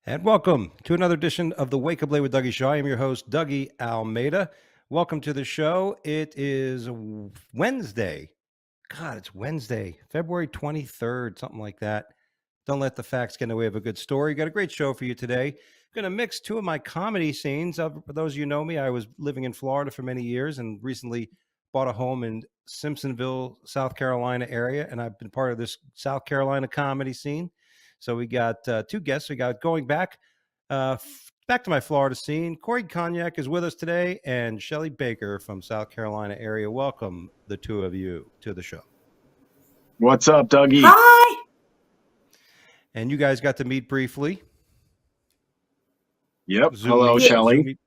And welcome to another edition of the Wake Up Late with Dougie show. I am your host, Dougie Almeida. Welcome to the show. It is Wednesday. God, it's Wednesday, February 23rd, something like that. Don't let the facts get in the way of a good story. Got a great show for you today. Going to mix two of my comedy scenes. For those of you who know me, I was living in Florida for many years and recently bought a home in Simpsonville, South Carolina area, and I've been part of this South Carolina comedy scene. So we got two guests. We got going back back to my Florida scene. Corey Cognac is with us today, and Shelly Baker from South Carolina area. Welcome, the two of you, to the show. What's up, Dougie? Hi. And you guys got to meet briefly. Yep. Hello, Shelly.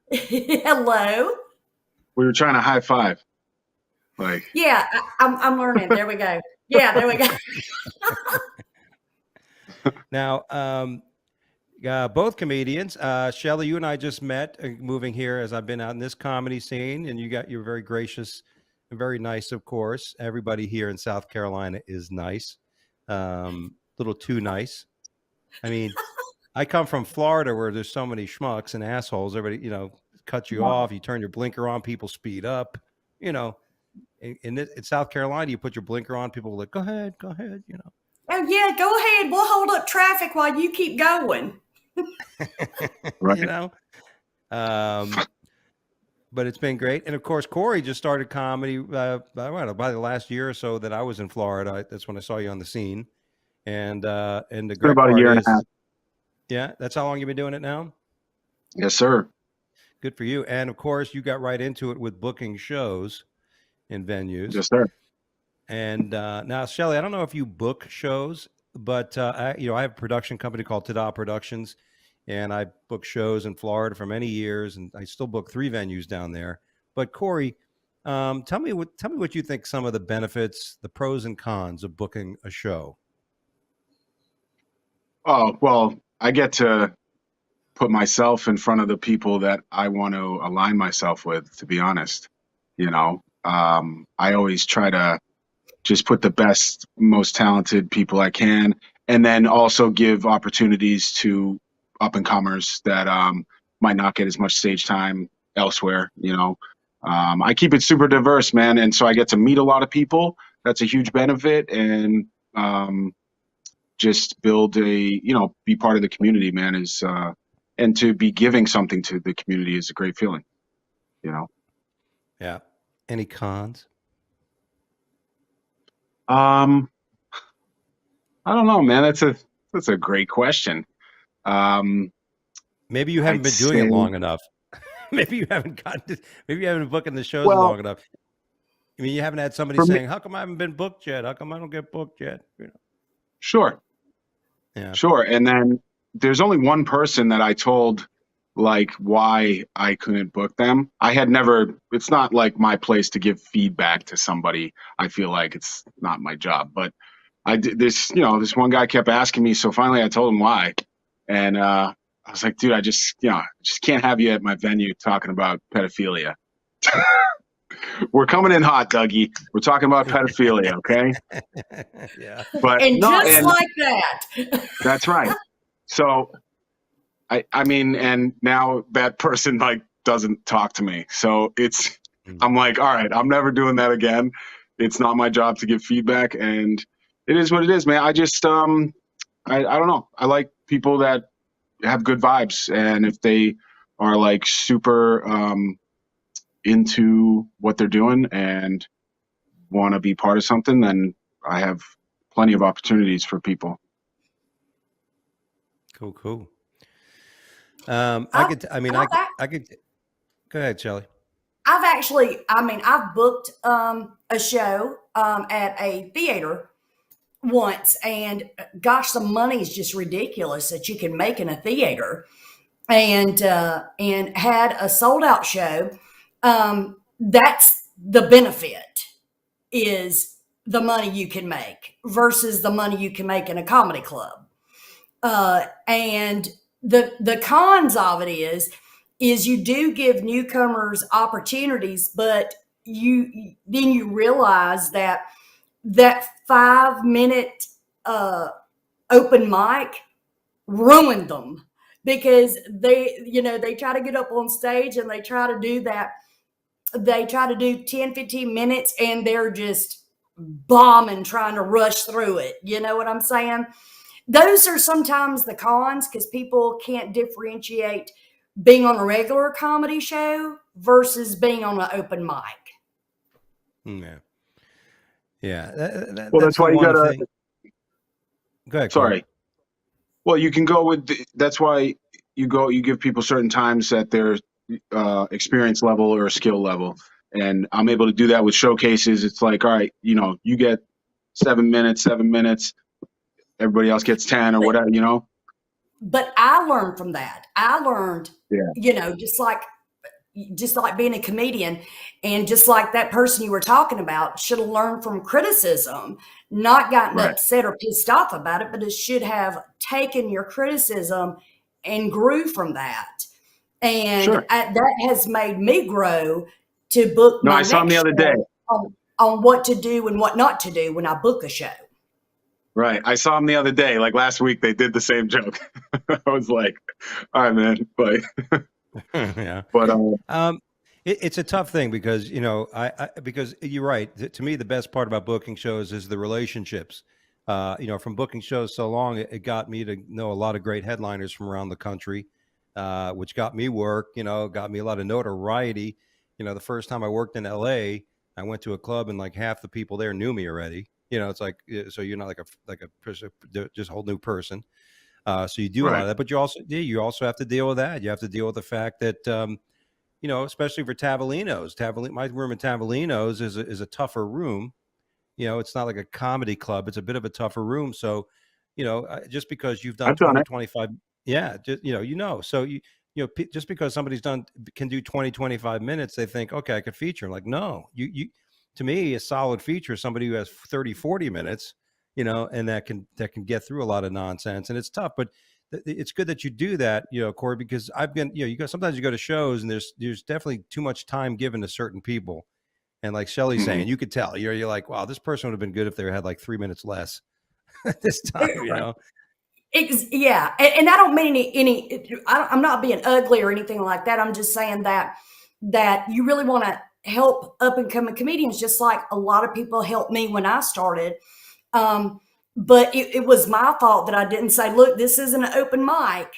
Hello. We were trying to high five. Yeah, I'm learning. There we go. Yeah, there we go. Now, both comedians. Shelly, you and I just met moving here as I've been out in this comedy scene, and you're very gracious and very nice, of course. Everybody here in South Carolina is nice. Little too nice. I mean, I come from Florida where there's so many schmucks and assholes. Everybody, cuts you off. You turn your blinker on, people speed up. In South Carolina, you put your blinker on, people are like, go ahead. Oh, yeah, go ahead. We'll hold up traffic while you keep going. Right. But it's been great. And of course, Corey just started comedy by the last year or so that I was in Florida. That's when I saw you on the scene. And the great about part a year is, and a half. Yeah, that's how long you've been doing it now? Yes, sir. Good for you. And of course, you got right into it with booking shows in venues. Yes, sir. And now, Shelly, I don't know if you book shows, but I have a production company called Tada Productions, and I book shows in Florida for many years, and I still book 3 venues down there. But Corey, tell me what you think some of the benefits, the pros and cons of booking a show. Oh, well, I get to put myself in front of the people that I want to align myself with, to be honest. I always try to just put the best, most talented people I can, and then also give opportunities to up and comers that might not get as much stage time elsewhere. I keep it super diverse, man, and so I get to meet a lot of people. That's a huge benefit, and just build be part of the community, man, is and to be giving something to the community is a great feeling. Yeah. Any cons? I don't know, man. That's a great question. Maybe you haven't been doing it long enough. Maybe you haven't been booking the shows long enough. I mean, you haven't had somebody saying, how come I haven't been booked yet? How come I don't get booked yet? Sure. Yeah. Sure. And then there's only one person that I told why I couldn't book them. It's not like my place to give feedback to somebody. I feel like it's not my job, but this one guy kept asking me. So finally I told him why. And I was like, dude, I just can't have you at my venue talking about pedophilia. We're coming in hot, Dougie. We're talking about pedophilia, okay? Yeah. But like that. That's right. So I mean, and now that person doesn't talk to me. So I'm like, all right, I'm never doing that again. It's not my job to give feedback, and it is what it is, man. I just I don't know. I like people that have good vibes, and if they are super into what they're doing and want to be part of something, then I have plenty of opportunities for people. Cool. I could go ahead, Shelly. I've booked a show at a theater once, and gosh, the money is just ridiculous that you can make in a theater, and had a sold out show. That's the benefit, is the money you can make versus the money you can make in a comedy club. And the cons of it is you do give newcomers opportunities, but you realize that 5-minute open mic ruined them because they try to get up on stage and they try to do that. They try to do 10, 15 minutes and they're just bombing, trying to rush through it. You know what I'm saying? Those are sometimes the cons because people can't differentiate being on a regular comedy show versus being on an open mic. Yeah. Yeah. Well, That's that's why the you one gotta. thing. Go ahead, Corey. Sorry. Well, you can go with. That's why you give people certain times at their experience level or skill level, and I'm able to do that with showcases. It's like, all right, you get 7 minutes, 7 minutes. Everybody else gets 10 or whatever. But I learned from that. I learned, Yeah. just like being a comedian and just like that person you were talking about should have learned from criticism, not gotten Right. upset or pissed off about it, but it should have taken your criticism and grew from that. And Sure. that has made me grow to book No, my I saw him the next other day. show on what to do and what not to do when I book a show. Right. I saw him the other day. Like last week, they did the same joke. I was like, all right, man. But Yeah. but It's a tough thing because because you're right. To me, the best part about booking shows is the relationships. From booking shows so long, it got me to know a lot of great headliners from around the country, which got me work. Got me a lot of notoriety. The first time I worked in L.A., I went to a club and like half the people there knew me already. It's like so you're not like a just a whole new person. So you do a lot Right. of that, but you also have to deal with that. You have to deal with the fact that especially for Tavolino's. My room in Tavolino's is a tougher room. It's not like a comedy club. It's a bit of a tougher room. So, just because you've done I've done 20, it. 25, yeah, so just because somebody's can do 20, 25 minutes, they think, okay, I could feature. Like, no, to me, a solid feature is somebody who has 30, 40 minutes, and that can get through a lot of nonsense. And it's tough, but it's good that you do that, Corey, because I've been, sometimes you go to shows and there's definitely too much time given to certain people. And like Shelley's Mhm. saying, you could tell you're like, wow, this person would have been good if they had like 3 minutes less this time, Right. Yeah, and I don't mean I'm not being ugly or anything like that. I'm just saying that you really want to help up and coming comedians, just like a lot of people helped me when I started. But it was my fault that I didn't say, look, this isn't an open mic.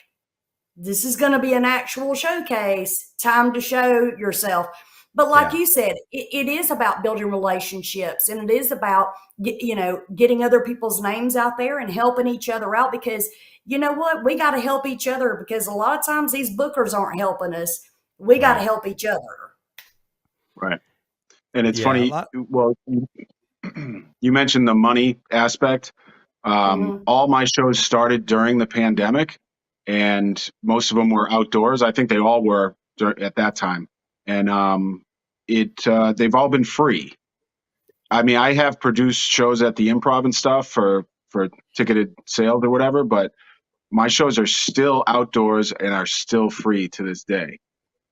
This is going to be an actual showcase. Time to show yourself. But like you said, it is about building relationships, and it is about getting other people's names out there and helping each other out, because you know what, we got to help each other, because a lot of times these bookers aren't helping us. We got to help each other. Right. And it's Yeah, funny. Well, you mentioned the money aspect. All my shows started during the pandemic, and most of them were outdoors. I think they all were at that time, and they've all been free. I mean, I have produced shows at the Improv and stuff for ticketed sales or whatever, but my shows are still outdoors and are still free to this day,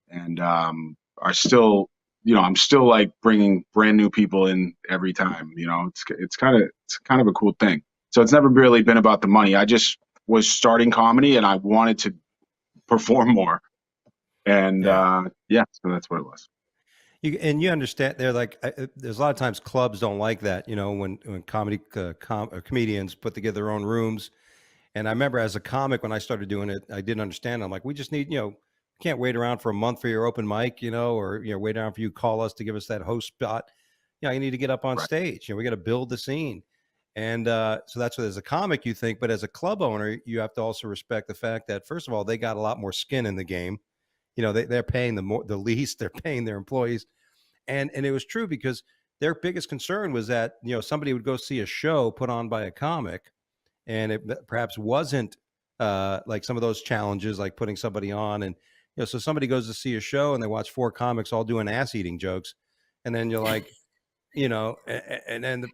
and are still, I'm still like bringing brand new people in every time. It's kind of a cool thing. So it's never really been about the money. I just was starting comedy and I wanted to perform more, and so that's what it was. You understand, they're like, there's a lot of times clubs don't like that, when comedy comedians put together their own rooms. And I remember as a comic, when I started doing it, I didn't understand. I'm like, we just need, can't wait around for a month for your open mic, or, wait around for you to call us to give us that host spot. You need to get up on Right. stage. We got to build the scene. And so that's what, as a comic, you think, but as a club owner, you have to also respect the fact that, first of all, they got a lot more skin in the game. They're paying the least, they're paying their employees. And it was true, because their biggest concern was that, somebody would go see a show put on by a comic, and it perhaps wasn't like some of those challenges, like putting somebody on. And, so somebody goes to see a show and they watch 4 comics all doing ass eating jokes. And then you're like, and then,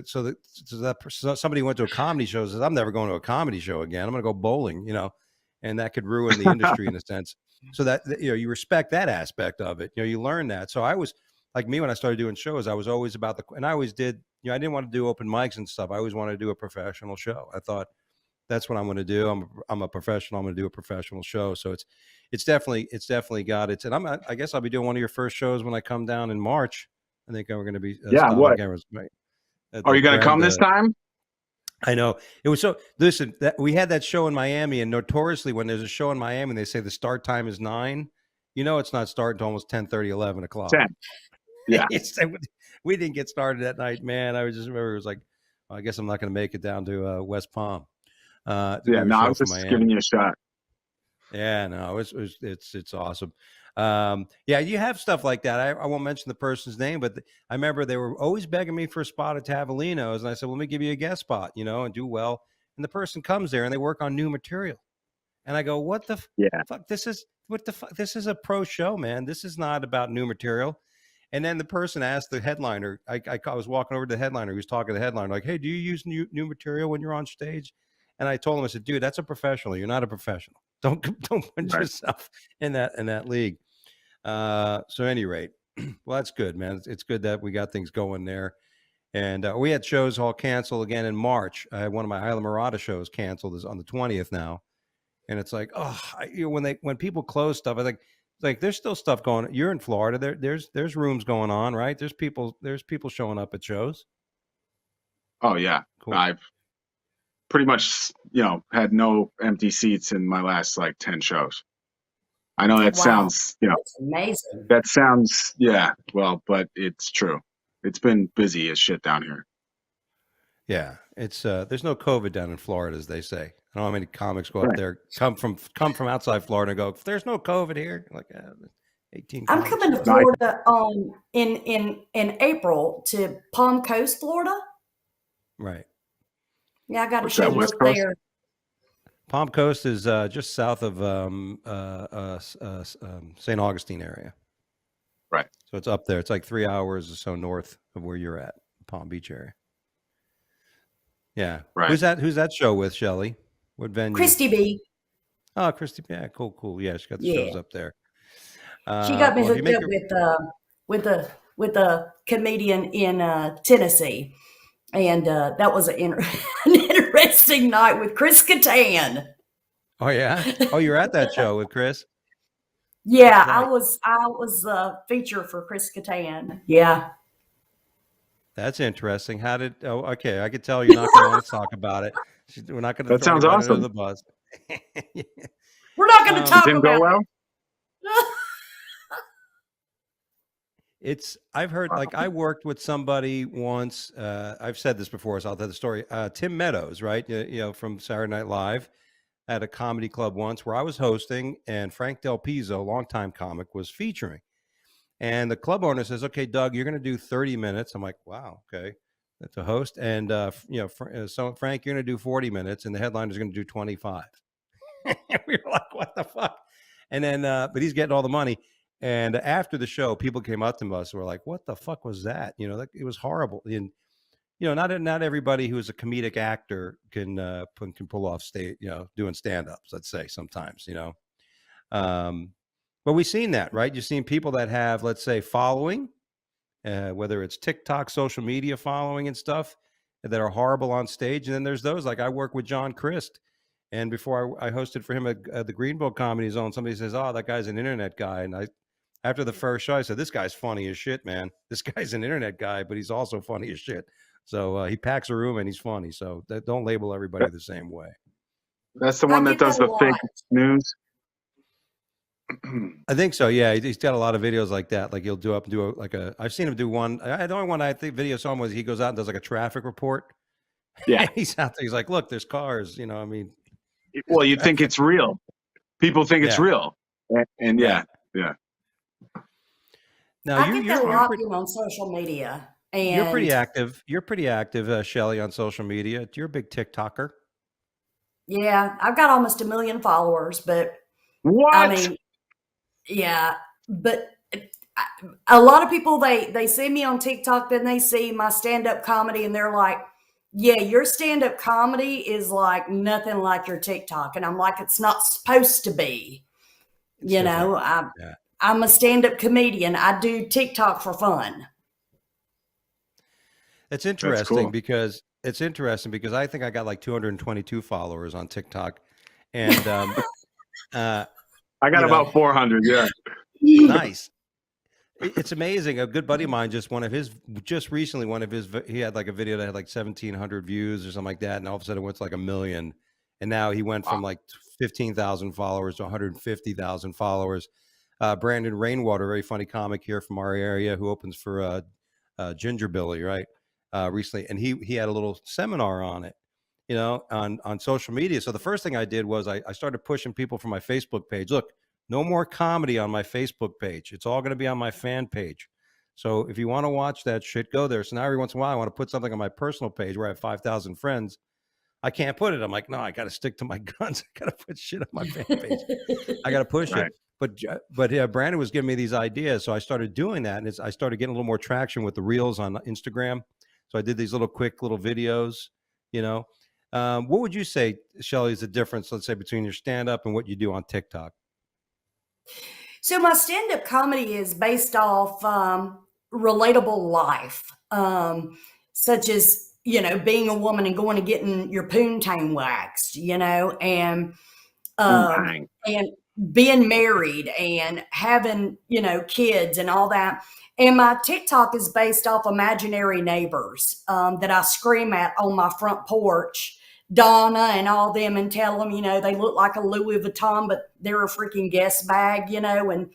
somebody went to a comedy show and says, I'm never going to a comedy show again. I'm going to go bowling, and that could ruin the industry in a sense. So that, you respect that aspect of it, you learn that. So I was like, me, when I started doing shows, I was always about and I always did, I didn't want to do open mics and stuff. I always wanted to do a professional show. I thought, That's what I'm going to do. I'm a professional. I'm going to do a professional show. So it's definitely got it. And I guess I'll be doing one of your first shows when I come down in March. I think we're going to be What? cameras. Right, Are you going to come this time? I know it was so. Listen, we had that show in Miami, and notoriously, when there's a show in Miami, they say the start time is 9. You know, it's not starting until almost 10:30, 11 o'clock. 10. Yeah. We didn't get started that night, man. I just remember it was like, I guess I'm not going to make it down to West Palm. I was just giving you a shot. Yeah, no, it's awesome. Yeah, you have stuff like that. I won't mention the person's name, but I remember they were always begging me for a spot at Tavolino's, and I said, well, let me give you a guest spot, and do well. And the person comes there and they work on new material, and I go, what the fuck? This is a pro show, man. This is not about new material. And then the person asked the headliner. I was walking over to the headliner. He was talking to the headliner, like, hey, do you use new material when you're on stage? And I told him, I said, dude, that's a professional. You're not a professional. Don't put yourself in that league. So at any rate, well, that's good, man. It's good that we got things going there. And we had shows all canceled again in March. I had one of my Isla Morada shows canceled is on the 20th now. And it's like, when people close stuff, I think like there's still stuff going on. You're in Florida. There's rooms going on, right? There's people showing up at shows. Oh yeah. Cool. I've pretty much, had no empty seats in my last 10 shows. I know that sounds, That's amazing. That sounds, but it's true. It's been busy as shit down here. Yeah, it's there's no COVID down in Florida, as they say. I don't know how many comics go up there, come from outside Florida and go, there's no COVID here. Like 18. I'm coming to Florida in April to Palm Coast, Florida. Right. Yeah, I got a show up there. Palm Coast is just south of St. Augustine area. Right. So it's up there. It's like 3 hours or so north of where you're at, Palm Beach area. Yeah. Right. Who's that show with, Shelley? What venue? Christy B. Oh, Christy. Yeah, cool. Yeah, she got the shows up there. She got me hooked up with a comedian in Tennessee. And that was an interesting night with Chris Kattan. Oh yeah. Oh, you're at that show with Chris. Yeah, right. I was a feature for Chris Kattan. Yeah. That's interesting. How did? Oh, okay. I could tell you're not going to want to talk about it. We're not going to. That sounds awesome. The bus. We're not going to talk about go well? I've heard, like, I worked with somebody once. I've said this before, so I'll tell the story. Tim Meadows, right? From Saturday Night Live, at a comedy club once where I was hosting, and Frank Del Pizzo, longtime comic, was featuring. And the club owner says, "Okay, Doug, you're going to do 30 minutes." I'm like, "Wow, okay." That's a host, and so Frank, you're going to do 40 minutes, and the headliner's going to do 25. We were like, "What the fuck?" And then, but he's getting all the money. And after the show, people came up to us and were like, "What the fuck was that?" It was horrible. And not everybody who is a comedic actor can pull off stage, doing stand-ups. Let's say sometimes, but we've seen that, right? You've seen people that have, let's say, following, whether it's TikTok, social media following and stuff, that are horrible on stage. And then there's those, like I work with John Christ. And before I hosted for him at the Greenville Comedy Zone, somebody says, "Oh, that guy's an internet guy." And after the first show, I said, "This guy's funny as shit, man. This guy's an internet guy, but he's also funny as shit." So he packs a room and he's funny. So don't label everybody the same way. That's the one that does the fake news. I think so. Yeah, he's got a lot of videos like that. Like he'll I've seen him do one. The only one I think video saw him was he goes out and does like a traffic report. Yeah, he's out there. He's like, "Look, there's cars." Well, you think it's real. People think it's real, and yeah. Now I get that a lot on social media, and you're pretty active. You're pretty active, Shelley, on social media. You're a big TikToker. Yeah, I've got almost 1 million followers, but what? I mean, yeah, but a lot of people they see me on TikTok, then they see my stand-up comedy, and they're like, "Yeah, your stand-up comedy is like nothing like your TikTok," and I'm like, "It's not supposed to be." I'm a stand-up comedian. I do TikTok for fun. It's interesting because it's interesting because I think I got like 222 followers on TikTok, and uh, I got you know, about 400. Yeah. nice. It's amazing. A good buddy of mine just recently he had like a video that had like 1,700 views or something like that, and all of a sudden it went to like 1 million, and now he went from Wow. like 15,000 followers to 150,000 followers. Brandon Rainwater, very funny comic here from our area, who opens for Ginger Billy, right? Recently, and he had a little seminar on it, on social media. So the first thing I did was I started pushing people from my Facebook page. Look, no more comedy on my Facebook page. It's all going to be on my fan page. So if you want to watch that shit, go there. So now every once in a while, I want to put something on my personal page where I have 5,000 friends. I can't put it. I'm like, no, I got to stick to my guns. I got to put shit on my fan page. I got to push Right. it. But yeah, Brandon was giving me these ideas, so I started doing that, and I started getting a little more traction with the reels on Instagram. So I did these quick little videos. What would you say, Shelly, is the difference, let's say, between your stand-up and what you do on TikTok? So my stand-up comedy is based off relatable life, such as being a woman and going and getting your poontang waxed, and Bang. and being married and having kids and all that. And my TikTok is based off imaginary neighbors that I scream at on my front porch. Donna and all them, and tell them, they look like a Louis Vuitton, but they're a freaking guest bag, and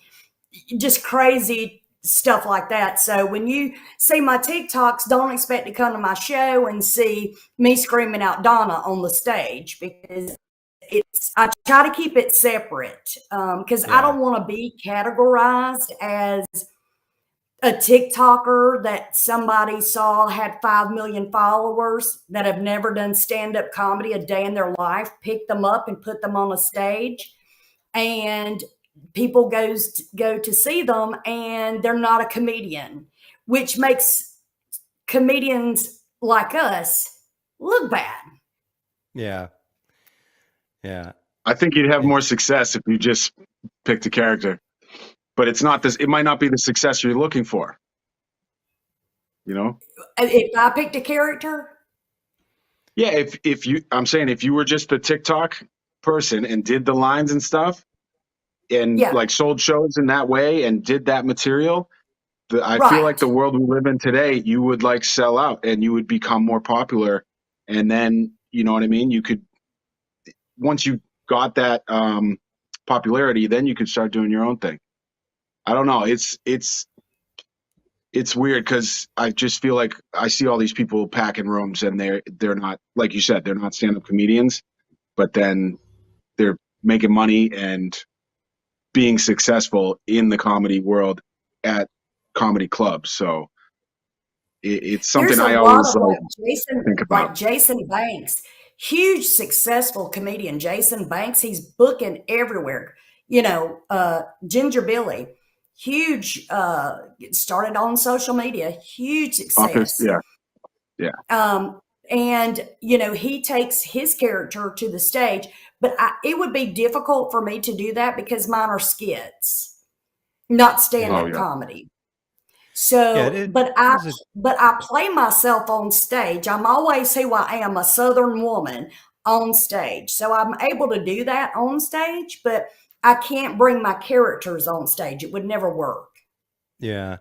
just crazy stuff like that. So when you see my TikToks, don't expect to come to my show and see me screaming out Donna on the stage, because I try to keep it separate, because I don't want to be categorized as a TikToker that somebody saw had 5 million followers that have never done stand-up comedy a day in their life, pick them up and put them on a stage, and people go to see them and they're not a comedian, which makes comedians like us look bad. Yeah. I think you'd have more success if you just picked a character, but it's not this. It might not be the success you're looking for. If I picked a character, yeah. I'm saying if you were just the TikTok person and did the lines and stuff, and like sold shows in that way and did that material, I feel like the world we live in today, you would like sell out and you would become more popular, and then you know what I mean. You could, once you got that popularity, then you could start doing your own thing. I don't know. It's weird because I just feel like I see all these people packing rooms and they're not, like you said, they're not stand-up comedians, but then they're making money and being successful in the comedy world at comedy clubs. So it's something I always think about. Like Jason Banks, huge successful comedian. Jason Banks, he's booking everywhere. Ginger Billy, huge, started on social media, huge success. And he takes his character to the stage, but it would be difficult for me to do that because mine are skits, not stand-up comedy. So, but I play myself on stage. I'm always who I am, a Southern woman on stage. So I'm able to do that on stage, but I can't bring my characters on stage. It would never work. Yeah.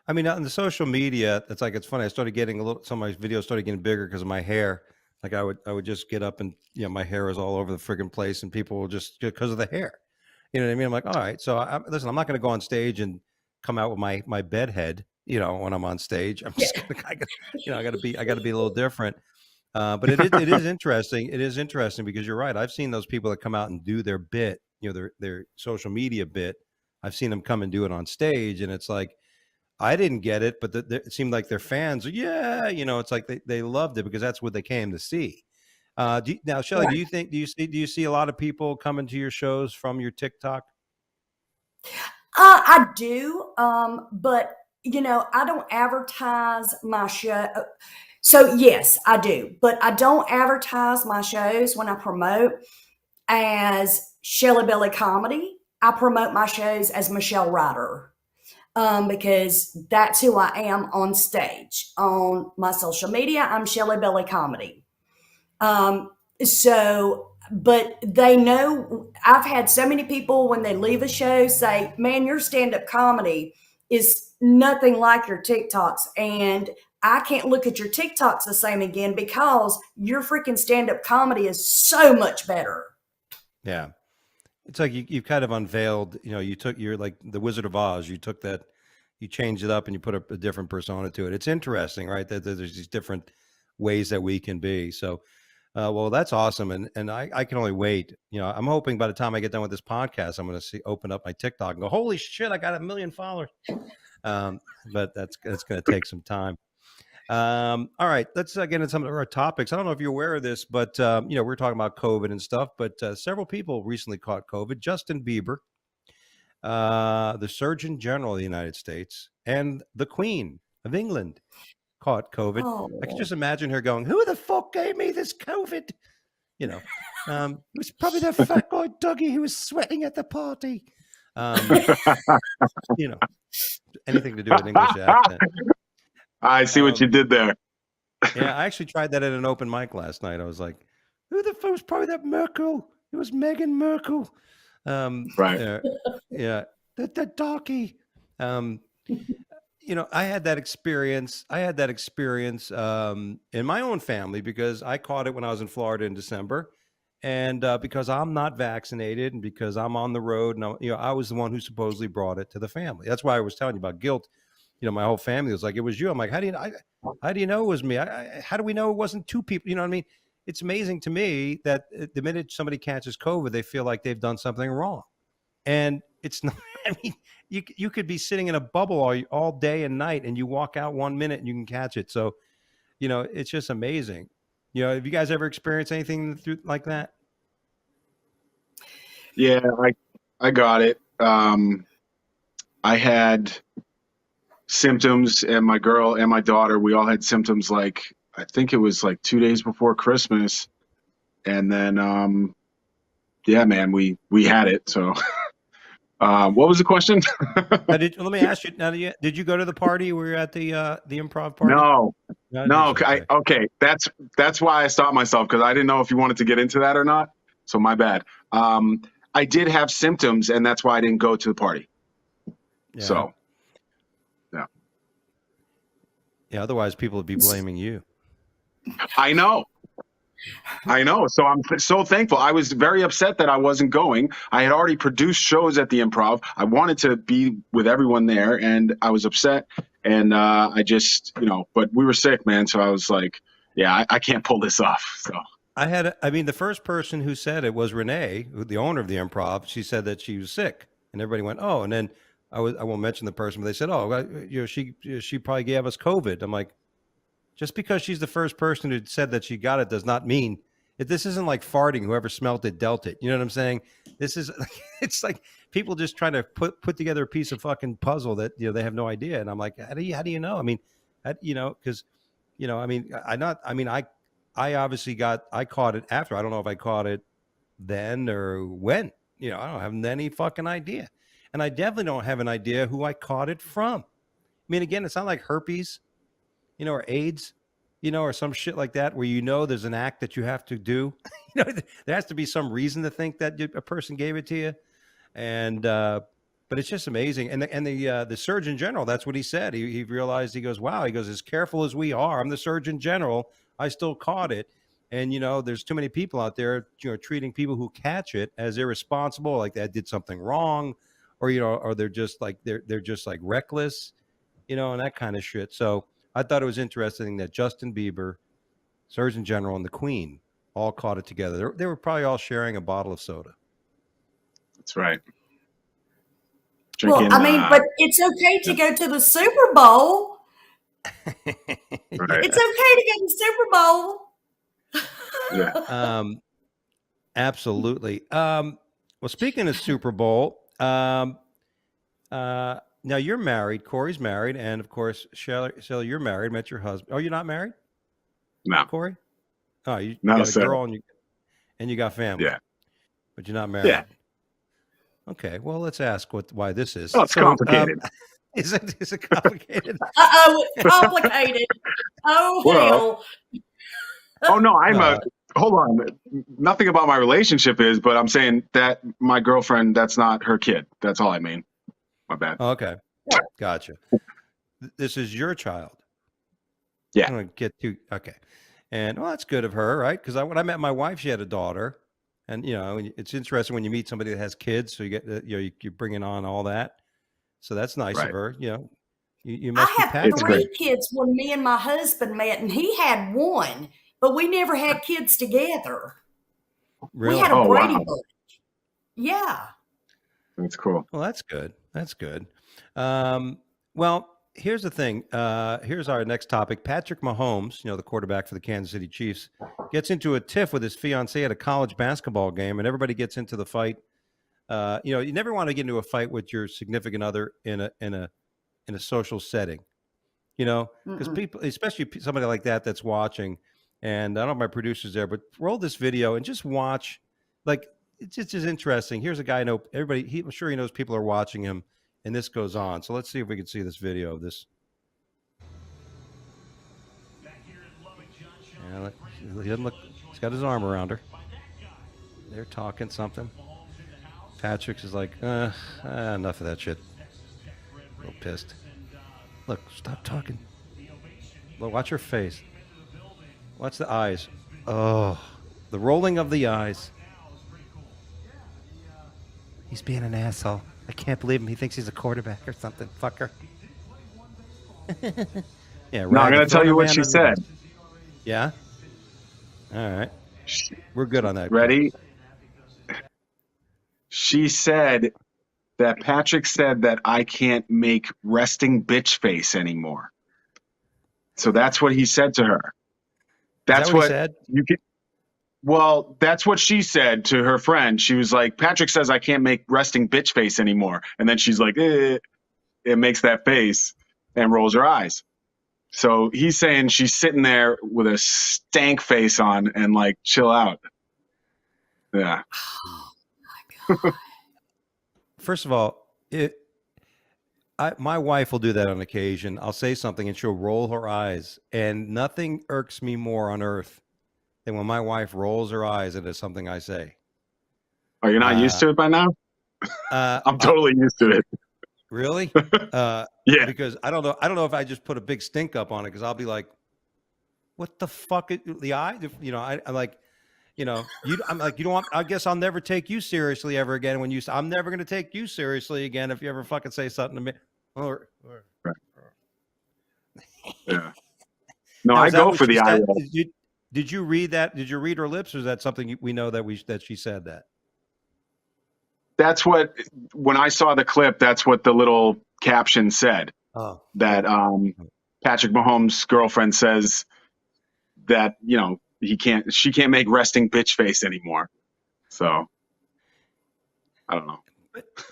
I mean, on the social media, it's funny. I started getting some of my videos started getting bigger because of my hair. Like I would just get up and, my hair is all over the friggin' place and people will just, because of the hair, you know what I mean? I'm like, all right, so listen, I'm not going to go on stage and come out with my bed head, when I'm on stage. I'm just I got to be a little different. But it is interesting. It is interesting because you're right. I've seen those people that come out and do their bit, their social media bit. I've seen them come and do it on stage, and it's like, I didn't get it, but it seemed like their fans, it's like they loved it because that's what they came to see. Now, Shelly, do you see a lot of people coming to your shows from your TikTok? I do, but I don't advertise my show. So yes, I do, but I don't advertise my shows when I promote as Shelly Belly Comedy. I promote my shows as Michelle Ryder. because that's who I am on stage. On my social media, I'm Shelly Belly Comedy. But they know I've had so many people when they leave a show say, man, your stand up comedy is nothing like your TikToks. And I can't look at your TikToks the same again because your freaking stand up comedy is so much better. Yeah. It's like you've kind of unveiled, you're like the Wizard of Oz. You took that, you changed it up and you put a different persona to it. It's interesting, right? That there's these different ways that we can be. So, well, that's awesome. And I can only wait. I'm hoping by the time I get done with this podcast, I'm going to open up my TikTok and go, holy shit, I got 1 million followers. But that's going to take some time. All right, let's get into some of our topics. I don't know if you're aware of this, but we're talking about COVID and stuff. But several people recently caught COVID. Justin Bieber, the Surgeon General of the United States, and the Queen of England caught COVID. Oh. I can just imagine her going, "Who the fuck gave me this COVID?" It was probably that fat guy Dougie who was sweating at the party. Anything to do with English accent. I see what you did there. Yeah, I actually tried that at an open mic last night. I was like, who the fuck was probably that Merkel? It was Meghan Merkel. Right. Yeah. The darky. I had that experience. In my own family because I caught it when I was in Florida in December. And because I'm not vaccinated and because I'm on the road and I was the one who supposedly brought it to the family. That's why I was telling you about guilt. My whole family was like, it was you. I'm like, how do you know it was me? How do we know it wasn't two people? You know what I mean? It's amazing to me that the minute somebody catches COVID, they feel like they've done something wrong. And it's not, I mean, you could be sitting in a bubble all day and night and you walk out 1 minute and you can catch it. So, it's just amazing. Have you guys ever experienced anything like that? Yeah, I got it. I had symptoms, and my girl and my daughter, we all had symptoms I think it was 2 days before Christmas. And then, yeah, man, we had it. So, what was the question? Let me ask you, now, did you go to the party? Were you at the improv party? No. Okay. That's why I stopped myself, because I didn't know if you wanted to get into that or not. So my bad. I did have symptoms, and that's why I didn't go to the party. Yeah. So. Yeah, otherwise people would be blaming you. I know. So I'm so thankful. I was very upset that I wasn't going. I had already produced shows at the Improv. I wanted to be with everyone there, and I was upset. And I just, but we were sick, man. So I was like, yeah, I can't pull this off. So the first person who said it was Renee, the owner of the Improv. She said that she was sick, and everybody went, oh, and then I won't mention the person, but they said, oh, she probably gave us COVID. I'm like, just because she's the first person who said that she got it does not mean this isn't like farting. Whoever smelt it dealt it. You know what I'm saying? This is, it's like people just trying to put together a piece of fucking puzzle that, they have no idea. And I'm like, how do you know? I mean, because, I obviously I caught it after. I don't know if I caught it then or when, I don't have any fucking idea. And I definitely don't have an idea who I caught it from. I mean, again, it's not like herpes, or AIDS, or some shit like that, where there's an act that you have to do. There has to be some reason to think that a person gave it to you. And but it's just amazing. And the Surgeon General, that's what he said. He realized, he goes, wow, he goes, as careful as we are, I'm the Surgeon General, I still caught it. And, there's too many people out there, treating people who catch it as irresponsible, like they did something wrong. Or, or they're just like, they're just like reckless, and that kind of shit. So I thought it was interesting that Justin Bieber, Surgeon General, and the Queen all caught it together. They were probably all sharing a bottle of soda. That's right. Drinking, but it's okay to go to the Super Bowl. Right. It's okay to go to Super Bowl. Yeah. Absolutely. Well, speaking of Super Bowl, now you're married. Corey's married, and of course, Shelly, you're married. Met your husband. Oh, you're not married? No, Corey. Oh, you no, got a girl, and you got family. Yeah, but you're not married. Yeah. Okay. Well, let's ask why this is. Oh, it's complicated. Is it complicated? Uh-oh, it's complicated. Oh, Well, hell. oh no, Uh, hold on. Nothing about my relationship is, but I'm saying that my girlfriend, that's not her kid. That's all I mean. My bad. Okay. Gotcha. This is your child. Yeah. I'm gonna get to okay. And well, that's good of her, right? Because when I met my wife, she had a daughter, and it's interesting when you meet somebody that has kids. So you get you're bringing on all that. So that's nice of Right. her. You I must be have It's passionate. 3 kids when me and my husband met, and he had 1, but we never had kids together. We Really? had a Oh, Brady wow. Bunch. Yeah. That's cool. Well, that's good. That's good. Well, here's the thing. Here's our next topic. Patrick Mahomes, the quarterback for the Kansas City Chiefs, gets into a tiff with his fiancee at a college basketball game, and everybody gets into the fight. You never want to get into a fight with your significant other in a social setting, because Mm-mm. people, especially somebody like that that's watching, and I don't know if my producer's there, but roll this video and just watch. Like, it's just interesting. Here's a guy I know everybody. I'm sure he knows people are watching him, and this goes on. So let's see if we can see this video of this. Yeah, he doesn't look. He's got his arm around her. They're talking something. Patrick's is like, enough of that shit. A little pissed. Look, stop talking. Look, watch her face. Watch the eyes. Oh, the rolling of the eyes. He's being an asshole. I can't believe him. He thinks he's a quarterback or something. Fucker. Yeah, No, I'm going to tell you what she said. Yeah? All right. We're good on that. Ready? She said that Patrick said that I can't make resting bitch face anymore. So that's what he said to her. That's what he what said? you can. Well, that's what she said to her friend. She was like, Patrick says I can't make resting bitch face anymore. And then she's like, it makes that face and rolls her eyes. So he's saying she's sitting there with a stank face on and like, chill out. Yeah. Oh, my God. First of all, my wife will do that on occasion. I'll say something and she'll roll her eyes. And nothing irks me more on earth than when my wife rolls her eyes at something I say. Are you not used to it by now? I'm totally used to it. Really? Yeah. Because I don't know if I just put a big stink up on it, because I'll be like, what the fuck? The eye? I'm like, I'm like, you don't want, I guess I'll never take you seriously ever again when I'm never going to take you seriously again if you ever fucking say something to me. Right. Yeah. No, Now, I is that go what for she the eye said? roll. Did you read that? Did you read her lips, or is that something we know that she said that? That's what, when I saw the clip, that's what the little caption said. Oh, that Patrick Mahomes' girlfriend says that, she can't make resting bitch face anymore. So I don't know.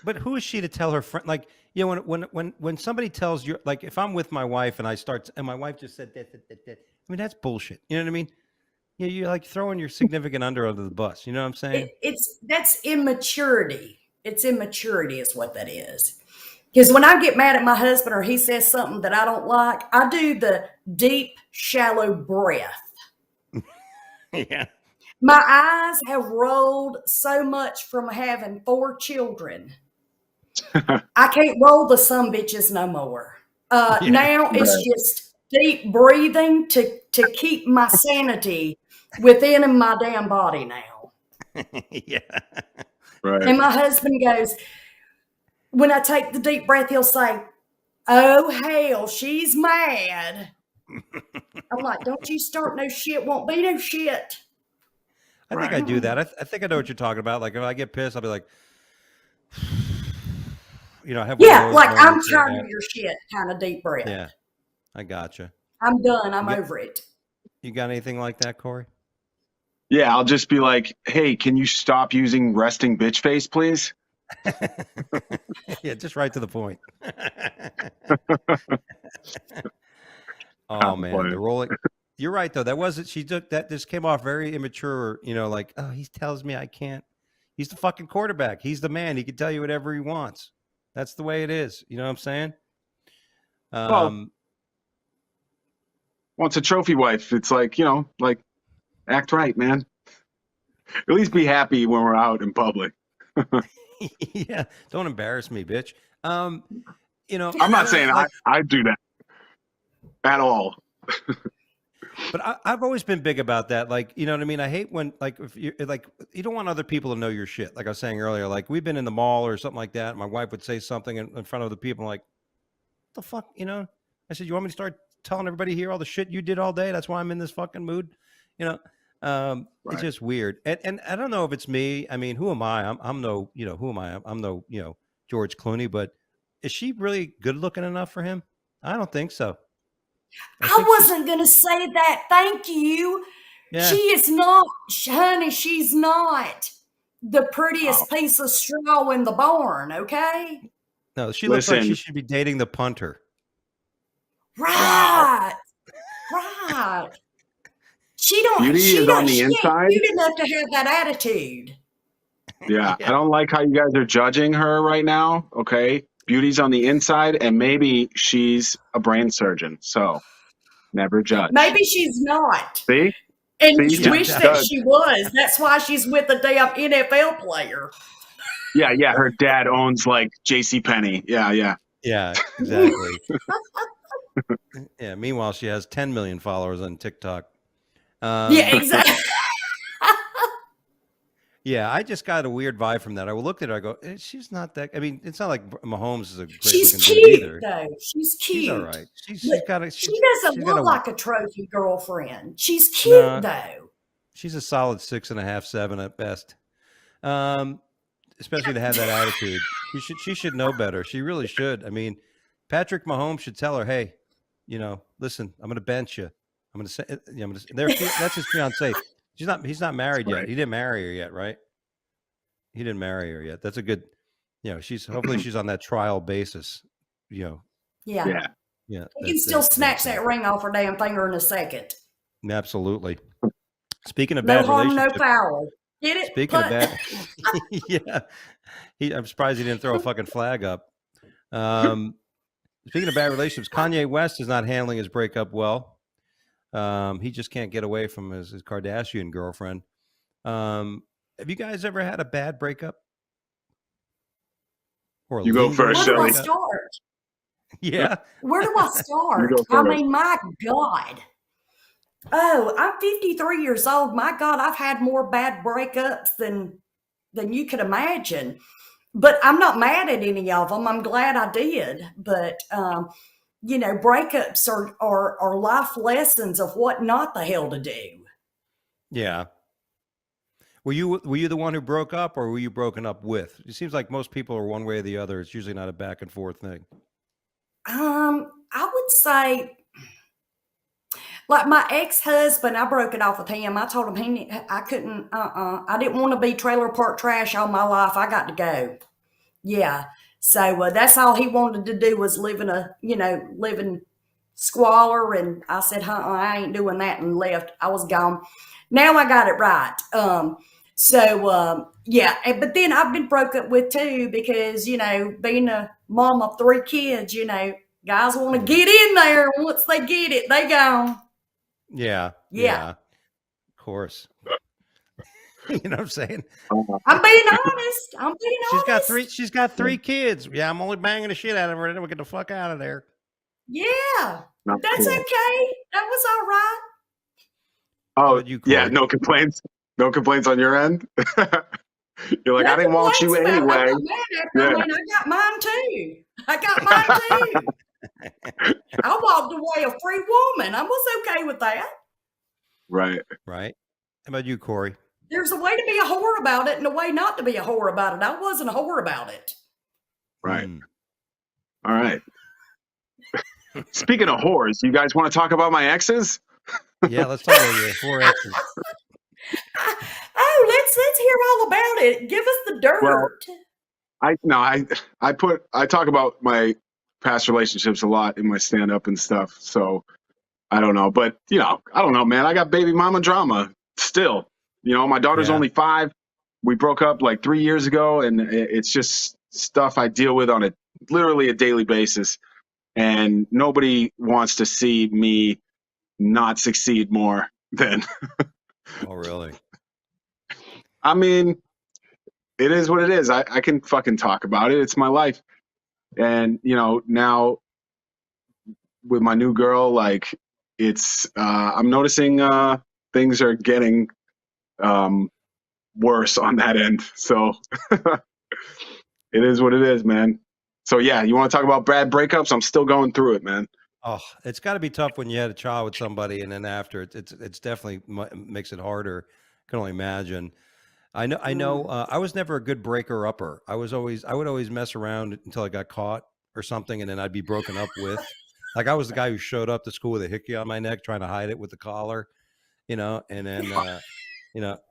But who is she to tell her friend? Like, when somebody tells you, like, if I'm with my wife and my wife just said that, I mean, that's bullshit. You know what I mean? You're like throwing your significant under the bus. You know what I'm saying? That's immaturity. It's immaturity is what that is. Because when I get mad at my husband or he says something that I don't like, I do the deep, shallow breath. Yeah. My eyes have rolled so much from having 4 children. I can't roll the sumbitches no more. Now it's just deep breathing to keep my sanity within my damn body now. Yeah. Right. And my husband goes, when I take the deep breath, he'll say, "Oh, hell, she's mad." I'm like, don't you start no shit, won't be no shit. I think I do that. I think I know what you're talking about. Like, if I get pissed, I'll be like, have yeah, like I'm moments tired of your shit kind of deep breath. Yeah, I gotcha. I'm done. I'm over it. You got anything like that, Corey? Yeah, I'll just be like, hey, can you stop using resting bitch face, please? Yeah, just right to the point. Oh man, the rolling. You're right though. That wasn't. She took that. This came off very immature. Like, oh, he tells me I can't. He's the fucking quarterback. He's the man. He can tell you whatever he wants. That's the way it is. You know what I'm saying? Well, once a trophy wife, it's like, like act right, man. At least be happy when we're out in public. Yeah, don't embarrass me, bitch. I'm not saying I do that at all. But I've always been big about that. Like, you know what I mean? I hate when, like, if you like, you don't want other people to know your shit. Like I was saying earlier, like we've been in the mall or something like that. And my wife would say something in front of the people. I'm like, what the fuck? I said, you want me to start telling everybody here all the shit you did all day? That's why I'm in this fucking mood. Right. It's just weird. And I don't know if it's me. I mean, who am I? I'm no, who am I? I'm no, George Clooney, but is she really good looking enough for him? I don't think so. I wasn't going to say that. Thank you. Yeah. She is not, honey, she's not the prettiest piece of straw in the barn, okay? No, she looks like she should be dating the punter. Right. Right. She don't, Beauty she is don't, on the she inside. ain't cute enough to have that attitude. Yeah. I don't like how you guys are judging her right now, okay? Beauty's on the inside, and maybe she's a brain surgeon. So never judge. Maybe she's not. See? And you wish that she was. That's why she's with a damn NFL player. Yeah. Her dad owns like JCPenney. Yeah. Yeah, exactly. Yeah. Meanwhile, she has 10 million followers on TikTok. Yeah, exactly. Yeah, I just got a weird vibe from that. I looked at her, I go, she's not that. I mean, it's not like Mahomes is a great she's looking cute, dude either. Though. She's cute. She's all right. She doesn't look like a trophy girlfriend. She's cute though. She's a solid 6.5, 7 at best. Especially to have that attitude. She should know better. She really should. I mean, Patrick Mahomes should tell her, hey, listen, I'm going to bench you. I'm going to say, that's his fiance. He's not married yet. He didn't marry her yet, right? He didn't marry her yet. That's a good, hopefully she's on that trial basis, Yeah. He can still snatch that ring off her damn finger in a second. Absolutely. Speaking of bad harm, relationships. No foul. Get it? Speaking of bad. Yeah. I'm surprised he didn't throw a fucking flag up. Speaking of bad relationships, Kanye West is not handling his breakup well. He just can't get away from his Kardashian girlfriend. Have you guys ever had a bad breakup? Or you go first. Where do I start? Yeah. Where do I start? I mean, my God. Oh, I'm 53 years old. My God, I've had more bad breakups than you could imagine. But I'm not mad at any of them. I'm glad I did. But breakups are life lessons of what not the hell to do. Yeah. Were you the one who broke up, or were you broken up with? It seems like most people are one way or the other. It's usually not a back and forth thing. I would say, like my ex-husband, I broke it off with him. I told him I couldn't. I didn't want to be trailer park trash all my life. I got to go. Yeah. So that's all he wanted to do was live in squalor. And I said, I ain't doing that, and left. I was gone. Now I got it right. Yeah. But then I've been broke up with too, because, being a mom of 3 kids, guys want to get in there. Once they get it, they gone. Yeah. Of course. You know what I'm saying? I'm being honest. She's got 3 kids. Yeah, I'm only banging the shit out of her, and then we get the fuck out of there. Yeah, that's okay. That was all right. Oh, yeah, no complaints. No complaints on your end. You're like, I didn't want you anyway. I got mine too. I walked away a free woman. I was okay with that. Right. How about you, Corey? There's a way to be a whore about it and a way not to be a whore about it. I wasn't a whore about it. Right. All right. Speaking of whores, you guys want to talk about my exes? Yeah, let's talk about your 4 exes. Let's hear all about it. Give us the dirt. Well, I talk about my past relationships a lot in my stand-up and stuff. So I don't know, but I don't know, man. I got baby mama drama still. My daughter's only 5. We broke up like 3 years ago, and it's just stuff I deal with on literally a daily basis. and nobody wants to see me not succeed more than. Oh, really? I mean, it is what it is. I can fucking talk about it. It's my life. And, now with my new girl, like it's, I'm noticing, things are getting, worse on that end. So it is what it is, man. So yeah, you want to talk about bad breakups? I'm still going through it, man. Oh, it's got to be tough when you had a child with somebody, and then after it's definitely makes it harder. Can only imagine. I know. I was never a good breaker upper. I would always mess around until I got caught or something, and then I'd be broken up with. Like I was the guy who showed up to school with a hickey on my neck, trying to hide it with the collar, and then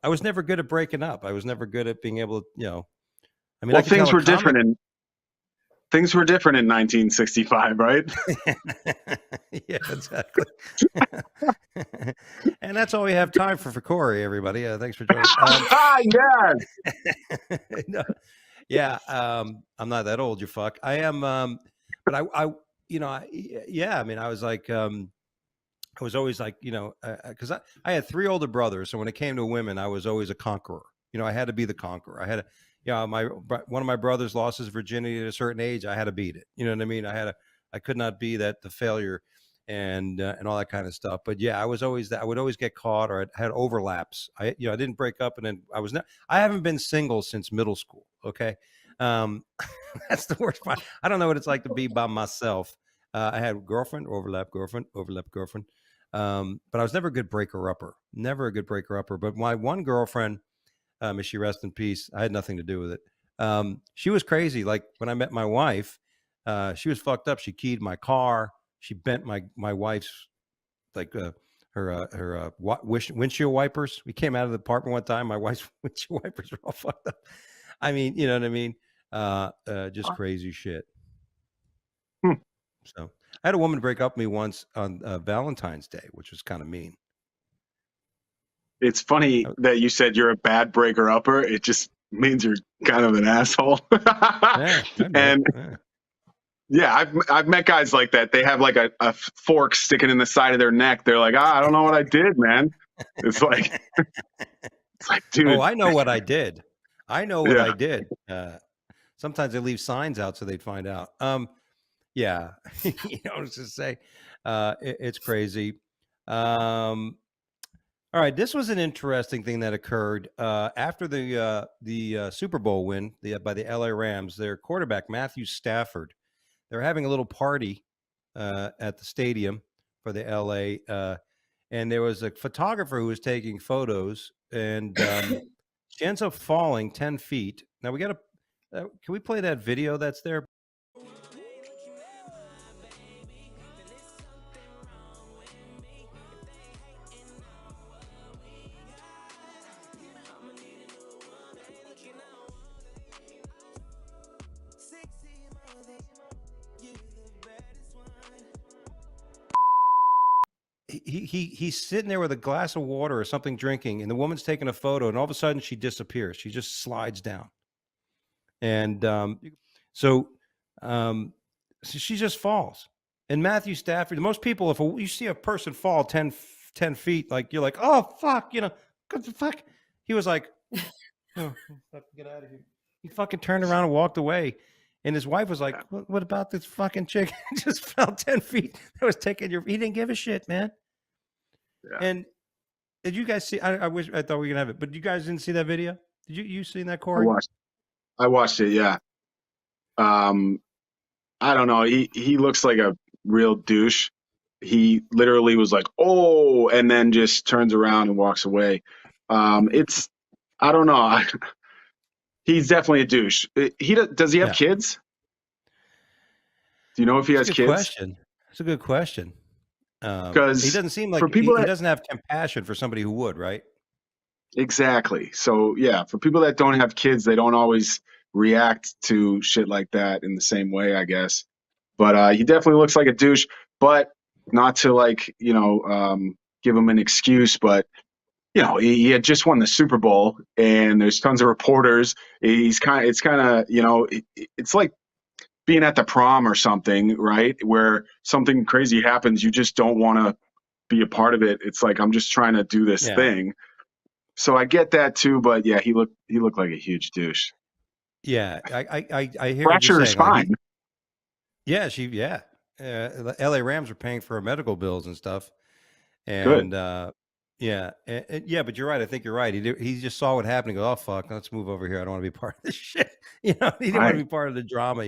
I was never good at breaking up. I was never good at being able to, I mean, Well, I could tell things a were comic. different in 1965, right? Yeah, exactly. And that's all we have time for Corey, everybody. Thanks for joining. Yes. No, yeah, I'm not that old, you fuck. I am, but yeah, I mean, I was like, I was always like, because I had three older brothers, so when it came to women, I was always a conqueror. I had to be the conqueror. I had to, one of my brothers lost his virginity at a certain age. I had to beat it. You know what I mean? I could not be the failure and all that kind of stuff. But yeah, I was always that. I would always get caught, or I had overlaps. I didn't break up, and then I haven't been single since middle school. Okay, that's the worst part. I don't know what it's like to be by myself. I had girlfriend, overlap, girlfriend, overlap, girlfriend. But I was never a good breaker upper. Never a good breaker upper. But my one girlfriend, may she rest in peace, I had nothing to do with it. She was crazy. Like when I met my wife, she was fucked up. She keyed my car. She bent my wife's like her windshield wipers. We came out of the apartment one time. My wife's windshield wipers were all fucked up. I mean, you know what I mean? Just crazy shit. So I had a woman break up with me once on Valentine's Day, which was kind of mean. It's funny that you said you're a bad breaker upper. It just means you're kind of an asshole. Yeah, and yeah. yeah, I've met guys like that. They have like a fork sticking in the side of their neck. They're like, I don't know what I did, man. It's like, dude. Oh, I know what I did. I know what I did. Sometimes they leave signs out so they'd find out. Yeah, let's just say it's crazy. All right, this was an interesting thing that occurred after the Super Bowl win by the LA Rams. Their quarterback Matthew Stafford, they're having a little party at the stadium for the LA, and there was a photographer who was taking photos, and she ends up falling 10 feet. Now we got to. Can we play that video that's there? He's sitting there with a glass of water or something drinking, and the woman's taking a photo, and all of a sudden she disappears. She just slides down. And so she just falls. And Matthew Stafford, most people, if you see a person fall 10 feet, like you're like, oh, fuck, what the fuck? He was like, oh, get out of here. He fucking turned around and walked away. And his wife was like, what about this fucking chick? Just fell 10 feet. That was taking he didn't give a shit, man. Yeah. And did you guys see, I thought we were going to have it, but you guys didn't see that video? Did you seen that, Corey? I watched it. Yeah. I don't know. He looks like a real douche. He literally was like, oh, and then just turns around and walks away. I don't know. He's definitely a douche. Does he have kids? Do you know if he has kids? Question. That's a good question. Because he doesn't seem like he doesn't have compassion for somebody who would, right? Exactly. So yeah, for people that don't have kids, they don't always react to shit like that in the same way, I guess. But he definitely looks like a douche. But not to give him an excuse, but he had just won the Super Bowl, and there's tons of reporters. It's like being at the prom or something, right? Where something crazy happens, you just don't want to be a part of it. It's like, I'm just trying to do this thing. So I get that too, but yeah, he looked like a huge douche. Yeah, I hear what Fracture you're his saying. Like spine. the LA Rams were paying for her medical bills and stuff. Good. And yeah, yeah, but you're right. I think you're right. He just saw what happened and go, oh fuck, let's move over here. I don't want to be part of this shit. He didn't want to Right. be part of the drama.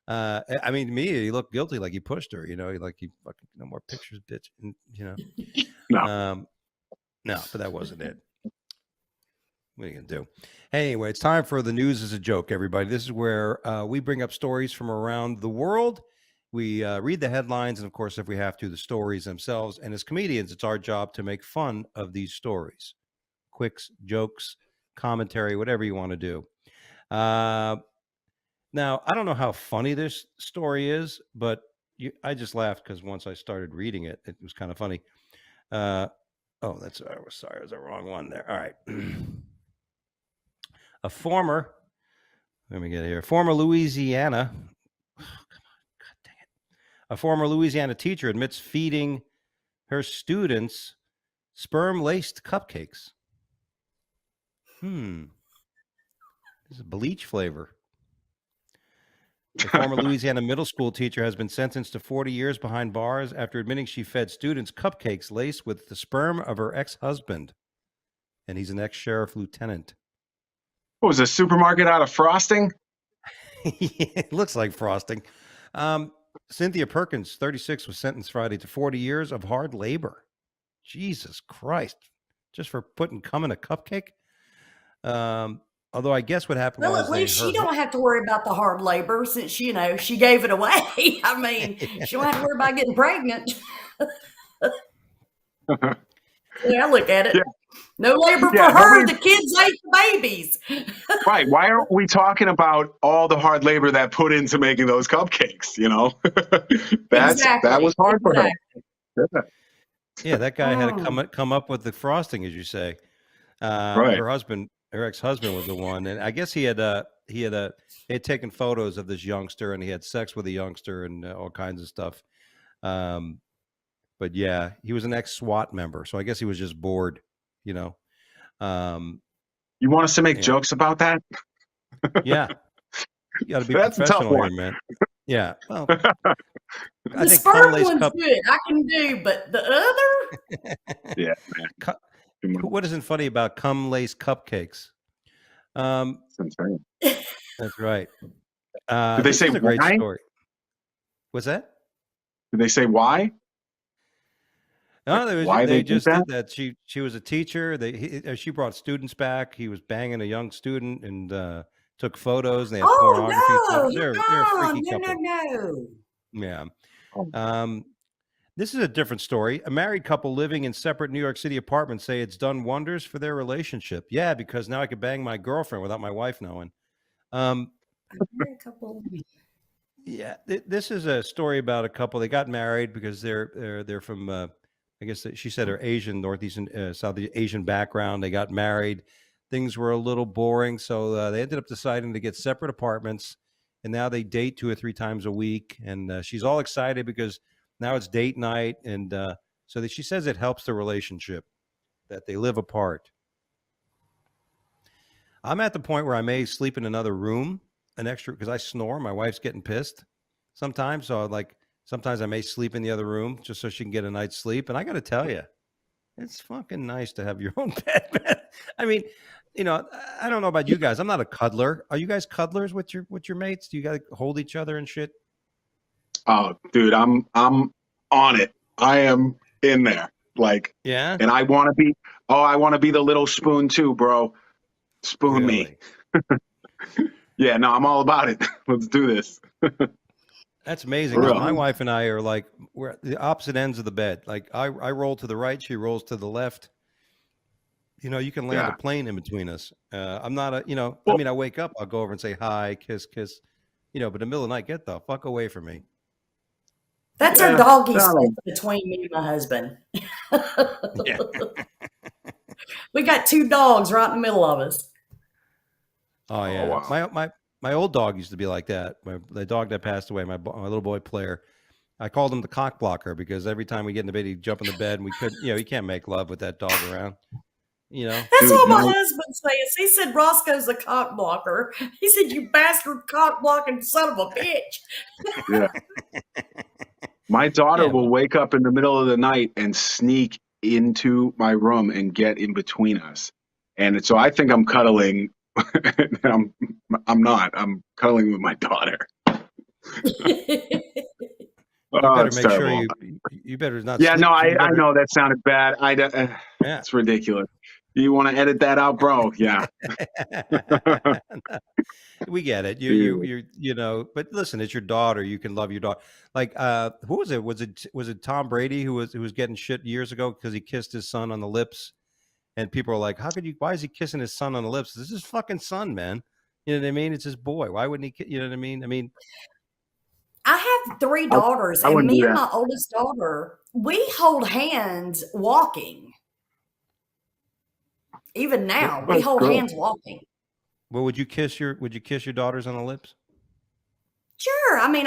I mean, to me, he looked guilty, like he pushed her. He fucking no more pictures, bitch. And, No. No, but that wasn't it. What are you gonna do? Anyway, it's time for the news as a joke, everybody. This is where we bring up stories from around the world. We read the headlines, and of course, if we have to, the stories themselves. And as comedians, it's our job to make fun of these stories. Quicks, jokes, commentary, whatever you want to do. Now, I don't know how funny this story is, but I just laughed because once I started reading it, it was kind of funny. I was sorry, it was the wrong one there. All right. Former Louisiana, a former Louisiana teacher admits feeding her students sperm-laced cupcakes. This is bleach flavor. The former Louisiana middle school teacher has been sentenced to 40 years behind bars after admitting she fed students cupcakes laced with the sperm of her ex-husband. And he's an ex-sheriff lieutenant. What was a supermarket out of frosting? It looks like frosting. Cynthia Perkins, 36, was sentenced Friday to 40 years of hard labor. Jesus Christ. Just for putting cum in a cupcake? Although I guess what happened was... Well, at least she don't have to worry about the hard labor since, she gave it away. I mean, she don't have to worry about getting pregnant. I look at it. Yeah. No labor for her. The kids ate the babies. Right. Why aren't we talking about all the hard labor that put into making those cupcakes? That was hard for her. Yeah, that guy had to come up with the frosting, as you say. Right. Her ex-husband was the one, and I guess he had taken photos of this youngster, and he had sex with a youngster and all kinds of stuff. But yeah, he was an ex-SWAT member, so I guess he was just bored. You want us to make jokes about that? Yeah, you got to be professional here, man. Yeah, well, I think sperm one's good. I can do, but the other, yeah, man. What isn't funny about cum-laced cupcakes? That's right. Did they say a great story? What's that? Did they say why? No, they just did that. She was a teacher. She brought students back. He was banging a young student and took photos. And they had pornography. They're a freaky couple. No. Yeah. This is a different story. A married couple living in separate New York City apartments say it's done wonders for their relationship. Yeah, because now I could bang my girlfriend without my wife knowing. Yeah, this is a story about a couple. They got married because they're from I guess she said her Asian, Northeastern, South Asian background. They got married. Things were a little boring, so they ended up deciding to get separate apartments. And now they date 2 or 3 times a week. And she's all excited because now it's date night. And so she says it helps the relationship that they live apart. I'm at the point where I may sleep in another room, an extra, because I snore. My wife's getting pissed sometimes. So sometimes I may sleep in the other room just so she can get a night's sleep. And I got to tell you, it's fucking nice to have your own bed, man. I mean, I don't know about you guys. I'm not a cuddler. Are you guys cuddlers with your mates? Do you guys hold each other and shit? Oh, dude, I'm on it. I am in there. Yeah. And I want to be the little spoon too, bro. Spoon me. Yeah, no, I'm all about it. Let's do this. That's amazing. My wife and I are we're at the opposite ends of the bed. I roll to the right, she rolls to the left. You can land a plane in between us. I'm not I wake up, I'll go over and say hi, kiss. But in the middle of the night, get the fuck away from me. That's our doggy space between me and my husband. Yeah. We got 2 dogs right in the middle of us. Oh yeah. Oh, wow. My old dog used to be like that. The dog that passed away, my little boy Player. I called him the cock blocker because every time we get in the bed, he'd jump in the bed, and we couldn't. You can't make love with that dog around. That's Dude, what my husband says. He said Roscoe's a cock blocker. He said, "You bastard cock blocking son of a bitch." Yeah. My daughter will wake up in the middle of the night and sneak into my room and get in between us. And so I think I'm cuddling. I'm not. I'm cuddling with my daughter. You better make sure you better not. Yeah, no, I know that sounded bad. It's ridiculous. You want to edit that out, bro? Yeah. We get it. You but listen, it's your daughter. You can love your daughter. Like, who was it? Was it Tom Brady who was getting shit years ago because he kissed his son on the lips? And people are like, why is he kissing his son on the lips? This is his fucking son, man. You know what I mean? It's his boy. Why wouldn't he? You know what I mean? I have 3 daughters, and me and my oldest daughter, we hold hands walking. Even now, we hold hands walking. Well, would you kiss your daughters on the lips? Sure. I mean,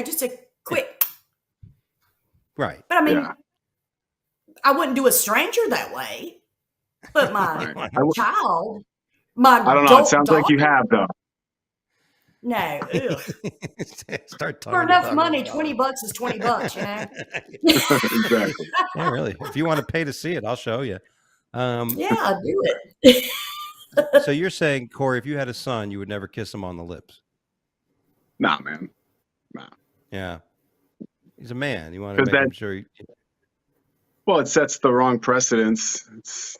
just a quick. Right. But I mean, I wouldn't do a stranger that way. But my child, I don't know. It sounds like you have, though. No. Start for enough money, $20 is $20, Exactly. Yeah, really. If you want to pay to see it, I'll show you. Yeah, do it. So you're saying, Corey, if you had a son, you would never kiss him on the lips? Nah, man. Nah. Yeah. He's a man. You want to make sure. Well, it sets the wrong precedence. It's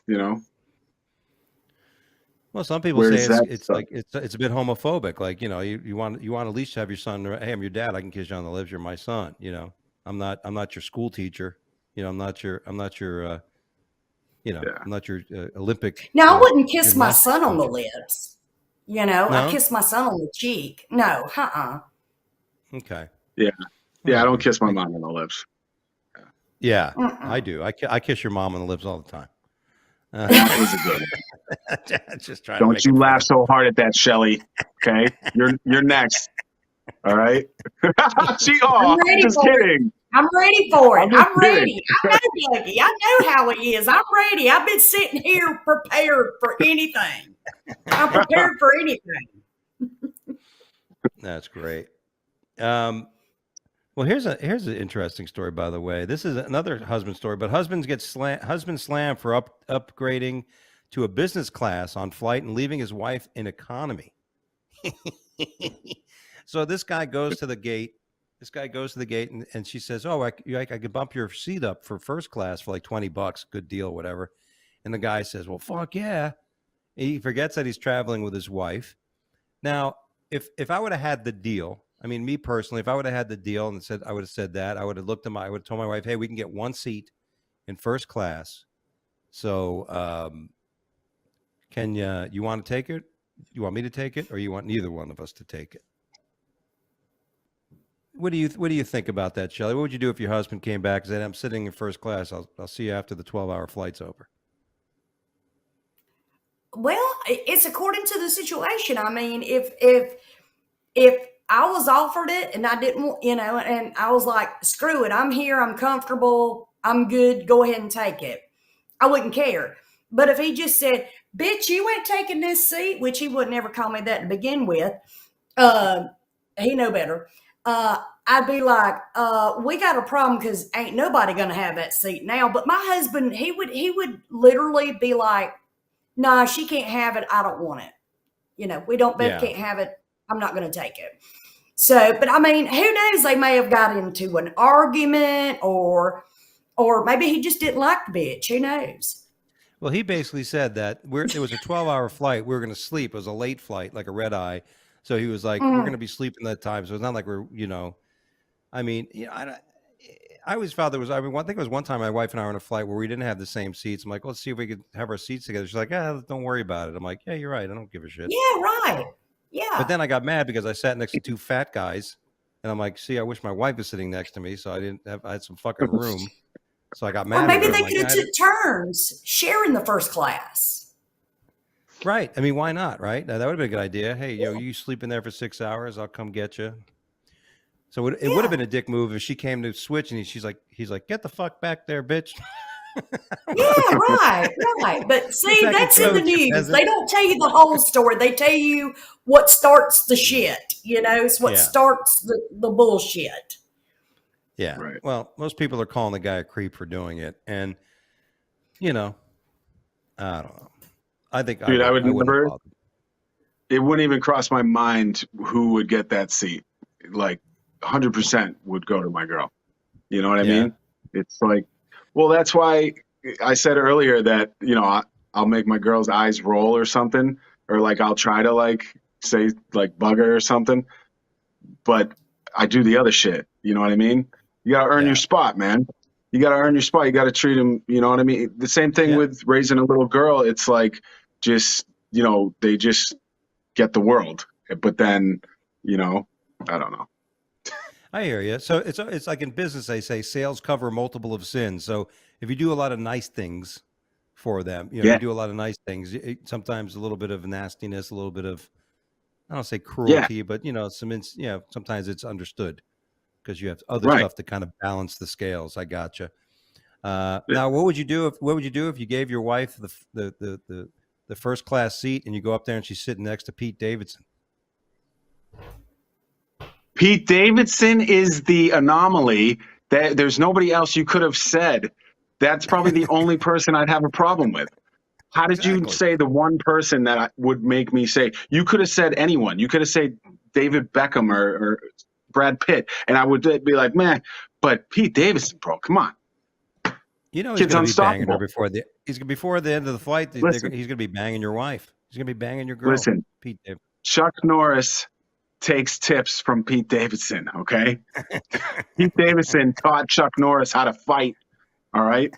Well, some people say it's like it's a bit homophobic. Like, you want at least have your son. Hey, I'm your dad. I can kiss you on the lips. You're my son. I'm not your school teacher. I'm not your I'm not your Olympic. Now, I wouldn't kiss my son on the lips. No? I kiss my son on the cheek. No, Okay. Yeah. Yeah, I don't kiss my mom on the lips. Yeah, I do. I kiss your mom on the lips all the time. That was a good one. Just trying. Don't you laugh so hard at that, Shelly. Okay, you're next. All right. Just kidding. I'm ready for it. I'm ready. I know Dougie. I know how he is. I'm ready. I've been sitting here prepared for anything. I'm prepared for anything. That's great. Well, here's an interesting story, by the way. This is another husband story, but husband slammed for upgrading to a business class on flight and leaving his wife in economy. So this guy goes to the gate. And she says, "Oh, I could bump your seat up for first class for like $20. Good deal, whatever." And the guy says, "Well, fuck yeah." He forgets that he's traveling with his wife. Now, if I would have had the deal, I mean, me personally, if I would have had the deal and I would have said that, I would have I would have told my wife, "Hey, we can get one seat in first class. So, can you want to take it? You want me to take it, or you want neither one of us to take it?" What do you think about that, Shelley? What would you do if your husband came back and said, "I'm sitting in first class. I'll see you after the 12-hour flight's over"? Well, it's according to the situation. I mean, if I was offered it and I didn't, and I was like, "Screw it. I'm here. I'm comfortable. I'm good. Go ahead and take it." I wouldn't care. But if he just said, "Bitch, you ain't taking this seat," which he would never call me that to begin with. He know better. I'd be like, "We got a problem because ain't nobody gonna have that seat now." But my husband, he would literally be like, "Nah, she can't have it. I don't want it. We don't both can't have it. I'm not gonna take it." So, but I mean, who knows? They may have got into an argument, or maybe he just didn't like the bitch. Who knows? Well, he basically said that it was a 12-hour flight. We were going to sleep. It was a late flight, like a red eye. So he was like, "We're going to be sleeping that time." So it's not like we're, I mean, I always felt there was, I think it was one time my wife and I were on a flight where we didn't have the same seats. I'm like, "Let's see if we could have our seats together." She's like, "Don't worry about it." I'm like, "Yeah, you're right. I don't give a shit." Yeah, right. Yeah. But then I got mad because I sat next to 2 fat guys, and I'm like, "See, I wish my wife was sitting next to me, so I had some fucking room." So I got mad. Or maybe they could have took turns sharing the first class. Right. I mean, why not? Right. That would have been a good idea. Hey, you sleep in there for 6 hours. I'll come get you. So it would have Yeah. been a dick move if she came to switch and he's like, get the fuck back there, bitch. Yeah, right. But Get see, back and that's in the coach, you news. peasant. They don't tell you the whole story. They tell you what starts the shit. It's what Yeah. starts the bullshit. Yeah. Right. Well, most people are calling the guy a creep for doing it. And, I don't know. I think Dude, I would wouldn't have never. bothered. It wouldn't even cross my mind who would get that seat. Like 100% would go to my girl. You know what I Yeah. mean? It's like, well, that's why I said earlier that, I'll make my girl's eyes roll or something, or like I'll try to like say like bug her or something, but I do the other shit. You know what I mean? You got to earn Yeah. your spot, man. You got to earn your spot. You got to treat him. You know what I mean? The same thing Yeah. with raising a little girl. It's like just, they just get the world, but then, I don't know. I hear you. So it's like in business, they say sales cover multiple of sins. So if you do a lot of nice things for them, Yeah. you do a lot of nice things. Sometimes a little bit of nastiness, a little bit of, I don't say Yeah. cruelty, but sometimes it's understood because you have other Right. stuff to kind of balance the scales. I gotcha. Yeah. Now, what would you do if you gave your wife the first class seat and you go up there and she's sitting next to Pete Davidson? Pete Davidson is the anomaly. That there's nobody else you could have said. That's probably the only person I'd have a problem with. How did you Exactly. say the one person that would make me say? You could have said anyone. You could have said David Beckham or Brad Pitt, and I would be like, man. But Pete Davidson, bro, come on. He's Kid's going to be banging her unstoppable. before the end of the flight. He's Listen, going to be banging your wife. He's going to be banging your girl. listen. Pete Davidson. Chuck Norris takes tips from Pete Davidson. Okay, Pete Davidson taught Chuck Norris how to fight. All right.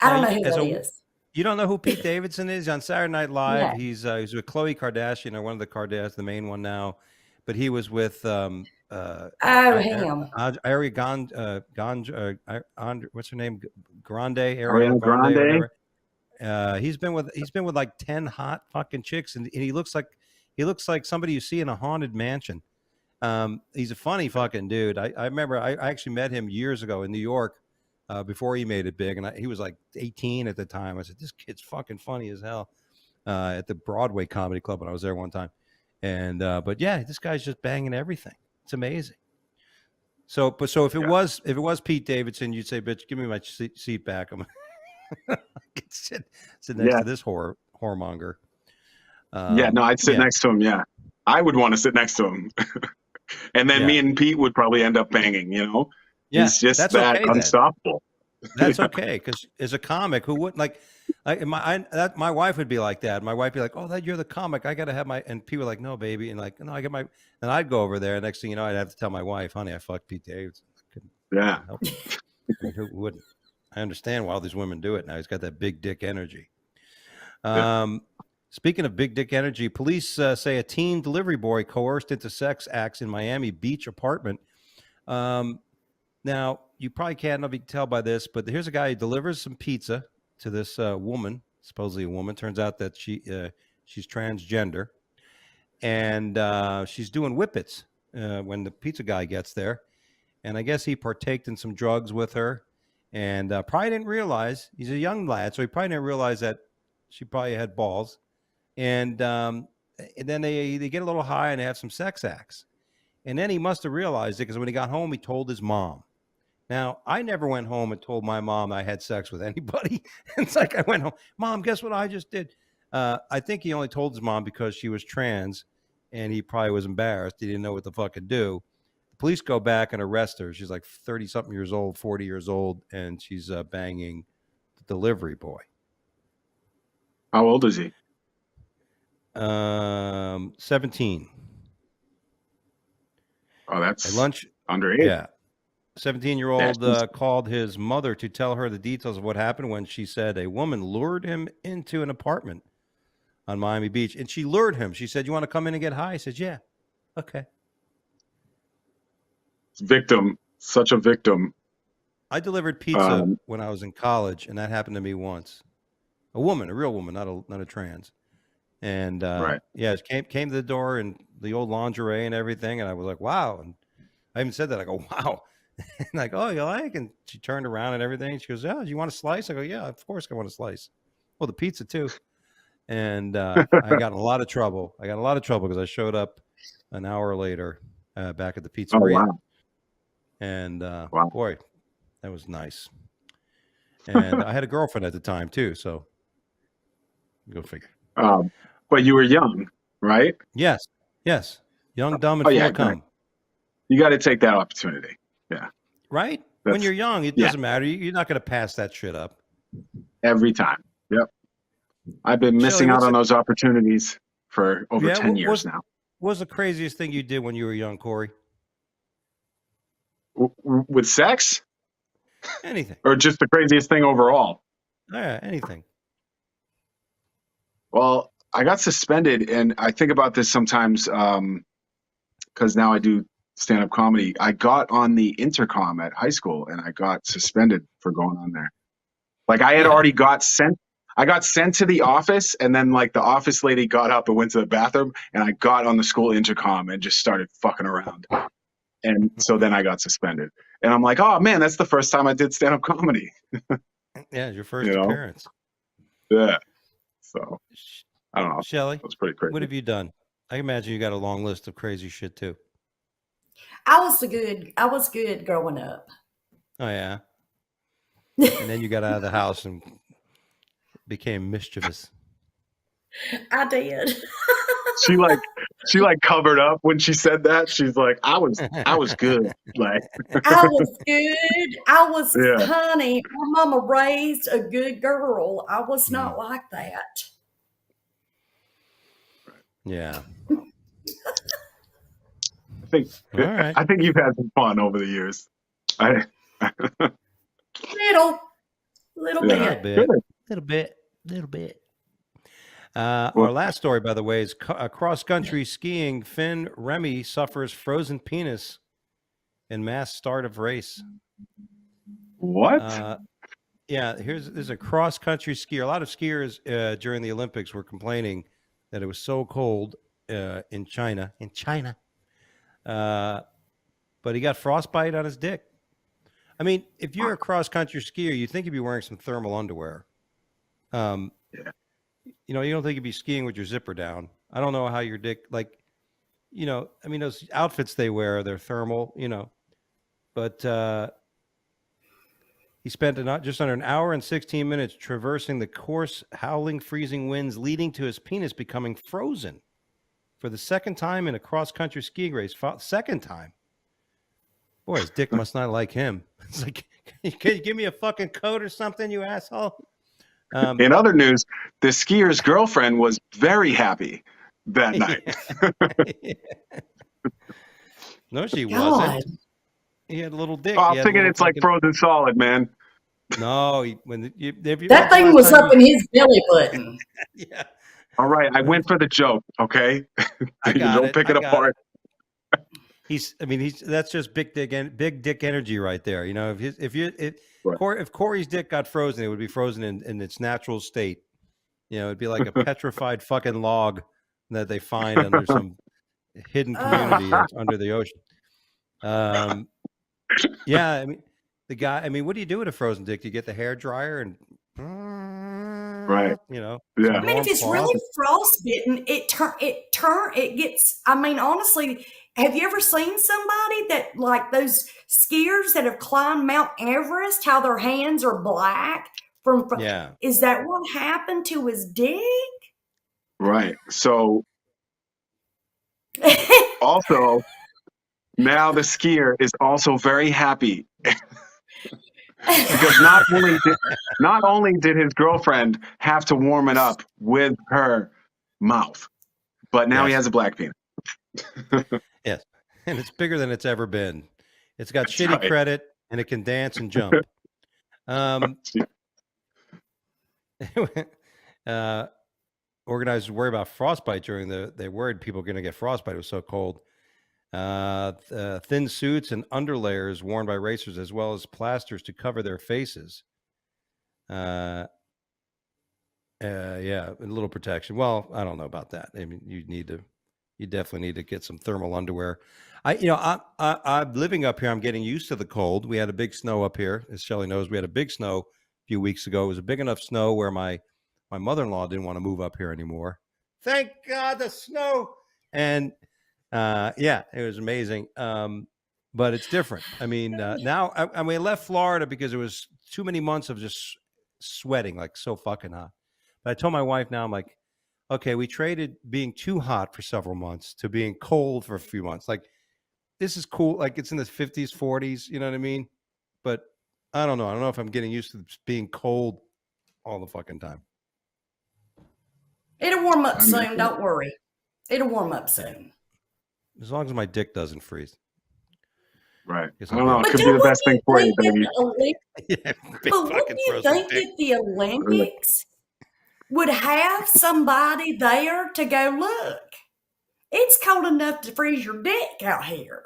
I don't know who that is. You don't know who Pete Davidson is? On Saturday Night Live, No. he's with Khloe Kardashian, or one of the Kardashians, the main one now. But he was with him. Ariana what's her name? Ariana Grande. Grande. Whatever. He's been with like 10 hot fucking chicks, and he looks like somebody you see in a haunted mansion. He's a funny fucking dude. I remember I actually met him years ago in New York. Before he made it big, and he was like 18 at the time. I said, this kid's fucking funny as hell, at the Broadway Comedy Club when I was there one time. And but yeah, this guy's just banging everything. It's amazing. So if it was Pete Davidson, you'd say, bitch, give me my seat back. I'm sit next to this whoremonger. No, I'd sit next to him. Yeah, I would want to sit next to him. And then me and Pete would probably end up banging, Yeah, he's just that's that okay, unstoppable. That's okay, because as a comic, who wouldn't like my wife would be like that. My wife would be like, "Oh, you're the comic. I got to have my," and people are like, "No, baby," and like, "No, I got my," and I'd go over there. Next thing you know, I'd have to tell my wife, "Honey, I fucked Pete Davidson." Yeah. Help. I mean, who wouldn't? I understand why all these women do it now. He's got that big dick energy. Speaking of big dick energy, police say a teen delivery boy coerced into sex acts in Miami Beach apartment. Now, you probably can't tell by this, but here's a guy who delivers some pizza to this woman, supposedly a woman. Turns out that she's transgender, and she's doing whippets when the pizza guy gets there. And I guess he partaked in some drugs with her, and probably didn't realize, he's a young lad, so he probably didn't realize that she probably had balls. And then they get a little high and they have some sex acts. And then he must have realized it, because when he got home, he told his mom. Now, I never went home and told my mom I had sex with anybody. It's like I went home, Mom, guess what I just did? I think he only told his mom because she was trans, and he probably was embarrassed. He didn't know what the fuck to do. The police go back and arrest her. She's like 30-something years old, 40 years old, and she's banging the delivery boy. How old is he? 17. Oh, that's At lunch. underage. Yeah. 17-year-old called his mother to tell her the details of what happened when she said a woman lured him into an apartment on Miami Beach. And she lured him. She said, "You want to come in and get high?" He said, "Yeah." Okay. Victim. Such a victim. I delivered pizza when I was in college, and that happened to me once. a woman, a real woman, not a trans. And Right. yeah, it came to the door in the old lingerie and everything, and I was like, wow. And I even said that. I go, wow. And like, oh, you like? And she turned around and everything. She goes, yeah, do you want a slice? I go, yeah, of course I want a slice. Well, the pizza too. And I got in a lot of trouble. I got in a lot of trouble because I showed up an hour later back at the Oh, pizzeria. wow. And Wow. boy, that was nice. And I had a girlfriend at the time too, so go figure. But you were young, right? Yes, young, dumb, and Oh, full yeah, of cum. you got to take that opportunity. Yeah. Right? When That's you're young, it doesn't matter. You're not going to pass that shit up. every time. Yep. I've been Shelley, missing out on those opportunities for over 10 years now. What was the craziest thing you did when you were young, Corey? With sex? Anything. Or just the craziest thing overall? Yeah, anything. Well, I got suspended, and I think about this sometimes because now I do stand-up comedy. I got on the intercom at high school, and I got suspended for going on there. Like I had already got sent. I got sent to the office, and then like the office lady got up and went to the bathroom, and I got on the school intercom and just started fucking around. And so then I got suspended. And I'm like, oh man, that's the first time I did stand-up comedy. Yeah, your first appearance. Yeah. So I don't know. Shelley, it was pretty crazy. What have you done? I imagine you got a long list of crazy shit too. I was good growing up. Oh yeah. And then you got out of the house and became mischievous. I did. She covered up when she said that. She's like, I was good. Like I was good. I was, honey, my mama raised a good girl. I was not like that. Yeah. I think you've had some fun over the years. Little bit. Our last story, by the way, is cross-country skiing. Finn Remy suffers frozen penis in mass start of race. What? Yeah, there's a cross-country skier. A lot of skiers during the Olympics were complaining that it was so cold in China. But he got frostbite on his dick. I mean, if you're a cross-country skier, you'd think you'd be wearing some thermal underwear. You know, you don't think you'd be skiing with your zipper down. I don't know how your dick, like, you know, I mean, those outfits they wear, they're thermal, you know. But he spent just under an hour and 16 minutes traversing the coarse, howling, freezing winds, leading to his penis becoming frozen for the second time in a cross-country skiing race. Second time. Boy, his dick must not like him. It's like, can you give me a fucking coat or something, you asshole? In other news, the skier's girlfriend was very happy that night. No, she wasn't. He had a little dick. Oh, I'm thinking it's like frozen solid, man. No, that thing was up in his belly button. Yeah. All right, I went for the joke. Okay, don't pick it apart. That's just big dick energy right there. You know, if Corey's dick got frozen, it would be frozen in its natural state. You know, it'd be like a petrified fucking log that they find under some hidden community under the ocean. Yeah, I mean, the guy. I mean, what do you do with a frozen dick? Do you get the hair dryer and right? You know, I mean, if it's really frostbitten, it gets. I mean, honestly. Have you ever seen somebody that, like those skiers that have climbed Mount Everest, how their hands are black from? Yeah. Is that what happened to his dick? Right. So also now the skier is also very happy because not only did his girlfriend have to warm it up with her mouth, but now he has a black penis. Yes, and it's bigger than it's ever been. It's got shitty credit, and it can dance and jump. Organizers worry about frostbite during they worried people were going to get frostbite. It was so cold. Thin suits and underlayers worn by racers, as well as plasters to cover their faces. Yeah, a little protection. Well, I don't know about that. I mean, you definitely need to get some thermal underwear. I'm living up here. I'm getting used to the cold. We had a big snow up here, as Shelley knows. We had a big snow a few weeks ago. It was a big enough snow where my mother-in-law didn't want to move up here anymore. Thank God the snow. And yeah, it was amazing. But it's different. I mean, now I mean, I left Florida because it was too many months of just sweating, like so fucking hot. But I told my wife now, I'm like, okay, we traded being too hot for several months to being cold for a few months. Like, this is cool. Like, it's in the 50s, 40s. You know what I mean? But I don't know. I don't know if I'm getting used to being cold all the fucking time. It'll warm up soon. Don't worry. It'll warm up soon. As long as my dick doesn't freeze. Right. Guess I don't know. It But could be the best thing for you, baby. Yeah, big But wouldn't fucking you frozen think dick. that the Olympics would have somebody there to go, look, it's cold enough to freeze your dick out here.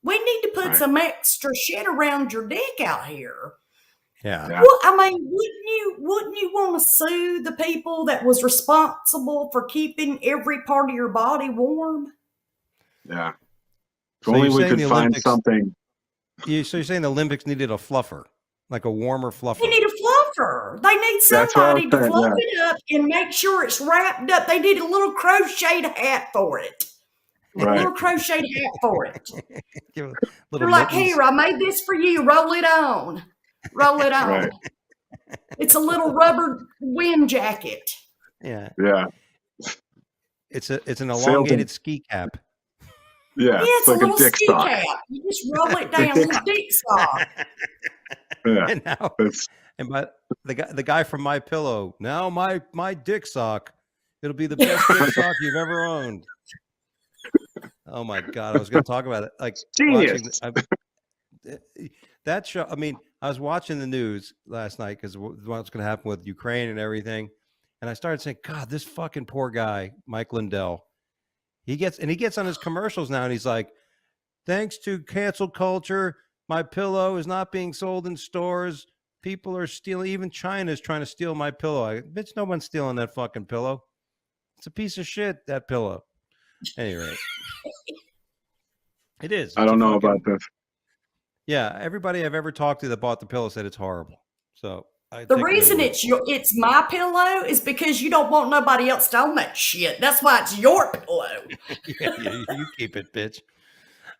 We need to put Right. some extra shit around your dick out here. Yeah. Yeah. Well, I mean, wouldn't you want to sue the people that was responsible for keeping every part of your body warm? Yeah. If So only you're we saying could the find Olympics- something. So you're saying the Olympics needed a fluffer, like a warmer fluffer. They need a fluffer. They need That's what I was somebody to saying, fluff yeah. it up and make sure it's wrapped up. They need a little crocheted hat for it. A Right. little crocheted hat for it. Give a little They're like, mittens. here, I made this for you. Roll it on. Roll it on. Right. It's a little rubber wind jacket. Yeah, Yeah. it's an Sailed elongated ski cap. Yeah. Yeah, It's it's a like a little dick ski sock. cap. You just roll it down, little dick sock. Yeah. And now, It's but the guy from My Pillow. Now my dick sock. It'll be the best dick sock you've ever owned. Oh my God, I was going to talk about it. Like genius. That show. I mean, I was watching the news last night because what's going to happen with Ukraine and everything, and I started saying, God, this fucking poor guy, Mike Lindell. He gets on his commercials now, and he's like, thanks to cancel culture, My Pillow is not being sold in stores. People are stealing. Even China is trying to steal My Pillow. Bitch, no one's stealing that fucking pillow. It's a piece of shit, that pillow. Anyway, it is. I don't know about this. Yeah, everybody I've ever talked to that bought the pillow said it's horrible. So The reason it's my pillow is because you don't want nobody else to own that shit. That's why it's your pillow. Yeah, you keep it, bitch.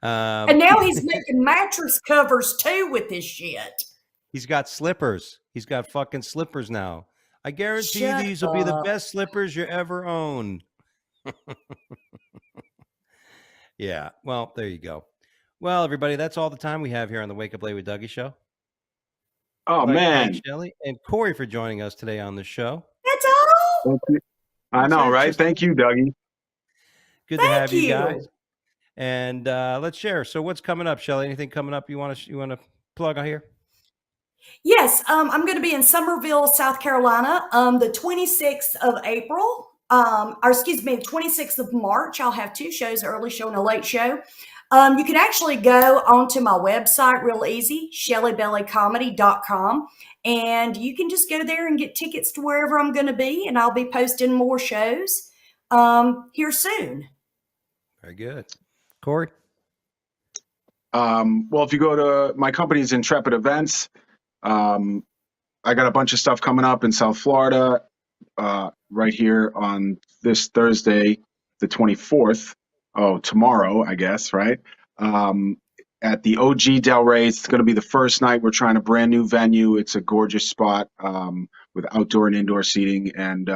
And now he's making mattress covers too with this shit. He's got slippers. He's got fucking slippers now. I guarantee Shut these will be the up. best slippers you ever own. Yeah. Well, there you go. Well, everybody, that's all the time we have here on the Wake Up Late with Dougie show. Oh, I'd like to man. thank Shelley and Corey for joining us today on the show. That's all. Thank you. I know, That's it, right? just- Thank you, Dougie. Good to Thank have you you. guys. And let's share. So, what's coming up, Shelley? Anything coming up you want to plug on here? Yes, I'm going to be in Summerville, South Carolina, the 26th of April. Or excuse me, the 26th of March. I'll have two shows, an early show and a late show. You can actually go onto my website real easy, ShelleyBellyComedy.com, and you can just go there and get tickets to wherever I'm going to be, and I'll be posting more shows here soon. Very good. Corey? Well, if you go to my company's Intrepid Events, I got a bunch of stuff coming up in South Florida right here on this Thursday, the 24th. Oh, tomorrow, I guess, right? At the OG Del Rey. It's going to be the first night. We're trying a brand new venue. It's a gorgeous spot with outdoor and indoor seating. And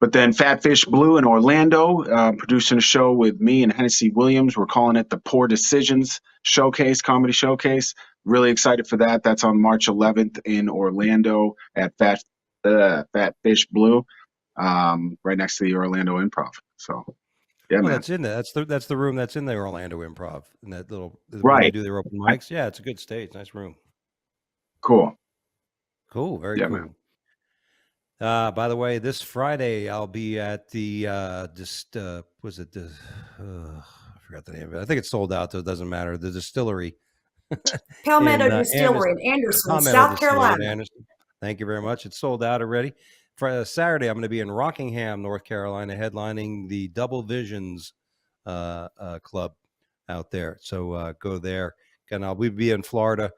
but then Fatfish Blue in Orlando, producing a show with me and Hennessy Williams. We're calling it the Poor Decisions Showcase, Comedy Showcase. Really excited for that. That's on March 11th in Orlando at Fatfish Blue, right next to the Orlando Improv. So, yeah, Well, man. that's in there. That's the room that's in the Orlando Improv. And that little where Right. they do their open mics. Yeah, it's a good stage. Nice room. Cool. Cool. Very Yeah, cool. man. By the way, this Friday I'll be at the I forgot the name of it. I think it's sold out, so it doesn't matter. The distillery. Palmetto in, Distillery in Anderson, Palmetto South Distillery in Carolina. Anderson. Thank you very much. It's sold out already. For Saturday, I'm going to be in Rockingham, North Carolina, headlining the Double Visions club out there. So go there. And I'll be in Florida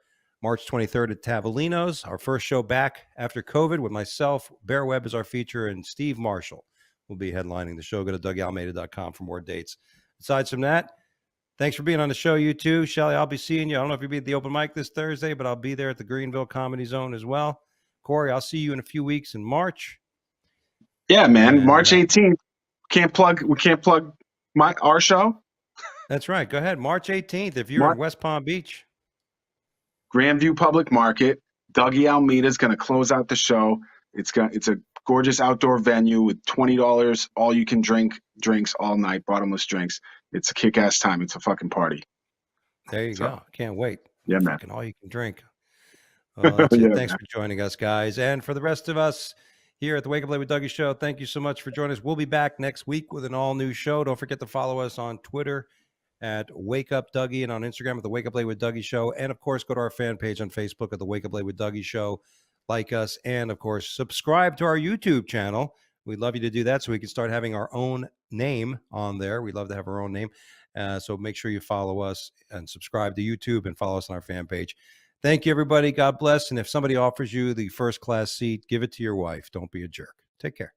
March 23rd at Tavolino's, our first show back after COVID with myself. Bear Webb is our feature, and Steve Marshall will be headlining the show. Go to DougieAlmeida.com for more dates. Besides from that, thanks for being on the show, you too. Shelly, I'll be seeing you. I don't know if you'll be at the open mic this Thursday, but I'll be there at the Greenville Comedy Zone as well. Corey, I'll see you in a few weeks in March. Yeah, man. And, March 18th. We can't plug our show. That's right. Go ahead. March 18th. If you're in West Palm Beach. Grandview Public Market. Dougie Almeida is going to close out the show. It's a gorgeous outdoor venue with $20 all you can drink drinks all night, bottomless drinks. It's a kick-ass time. It's a fucking party. There you go. Can't wait. Yeah, man. Fucking all you can drink. Well, that's it. Thanks for joining us, guys. And for the rest of us here at the Wake Up Late with Dougie show, thank you so much for joining us. We'll be back next week with an all-new show. Don't forget to follow us on Twitter at Wake Up Dougie and on Instagram at the Wake Up Late with Dougie show. And, of course, go to our fan page on Facebook at the Wake Up Late with Dougie show. Like us. And, of course, subscribe to our YouTube channel. We'd love you to do that so we can start having our own name on there. We'd love to have our own name. So make sure you follow us and subscribe to YouTube and follow us on our fan page. Thank you, everybody. God bless. And if somebody offers you the first class seat, give it to your wife. Don't be a jerk. Take care.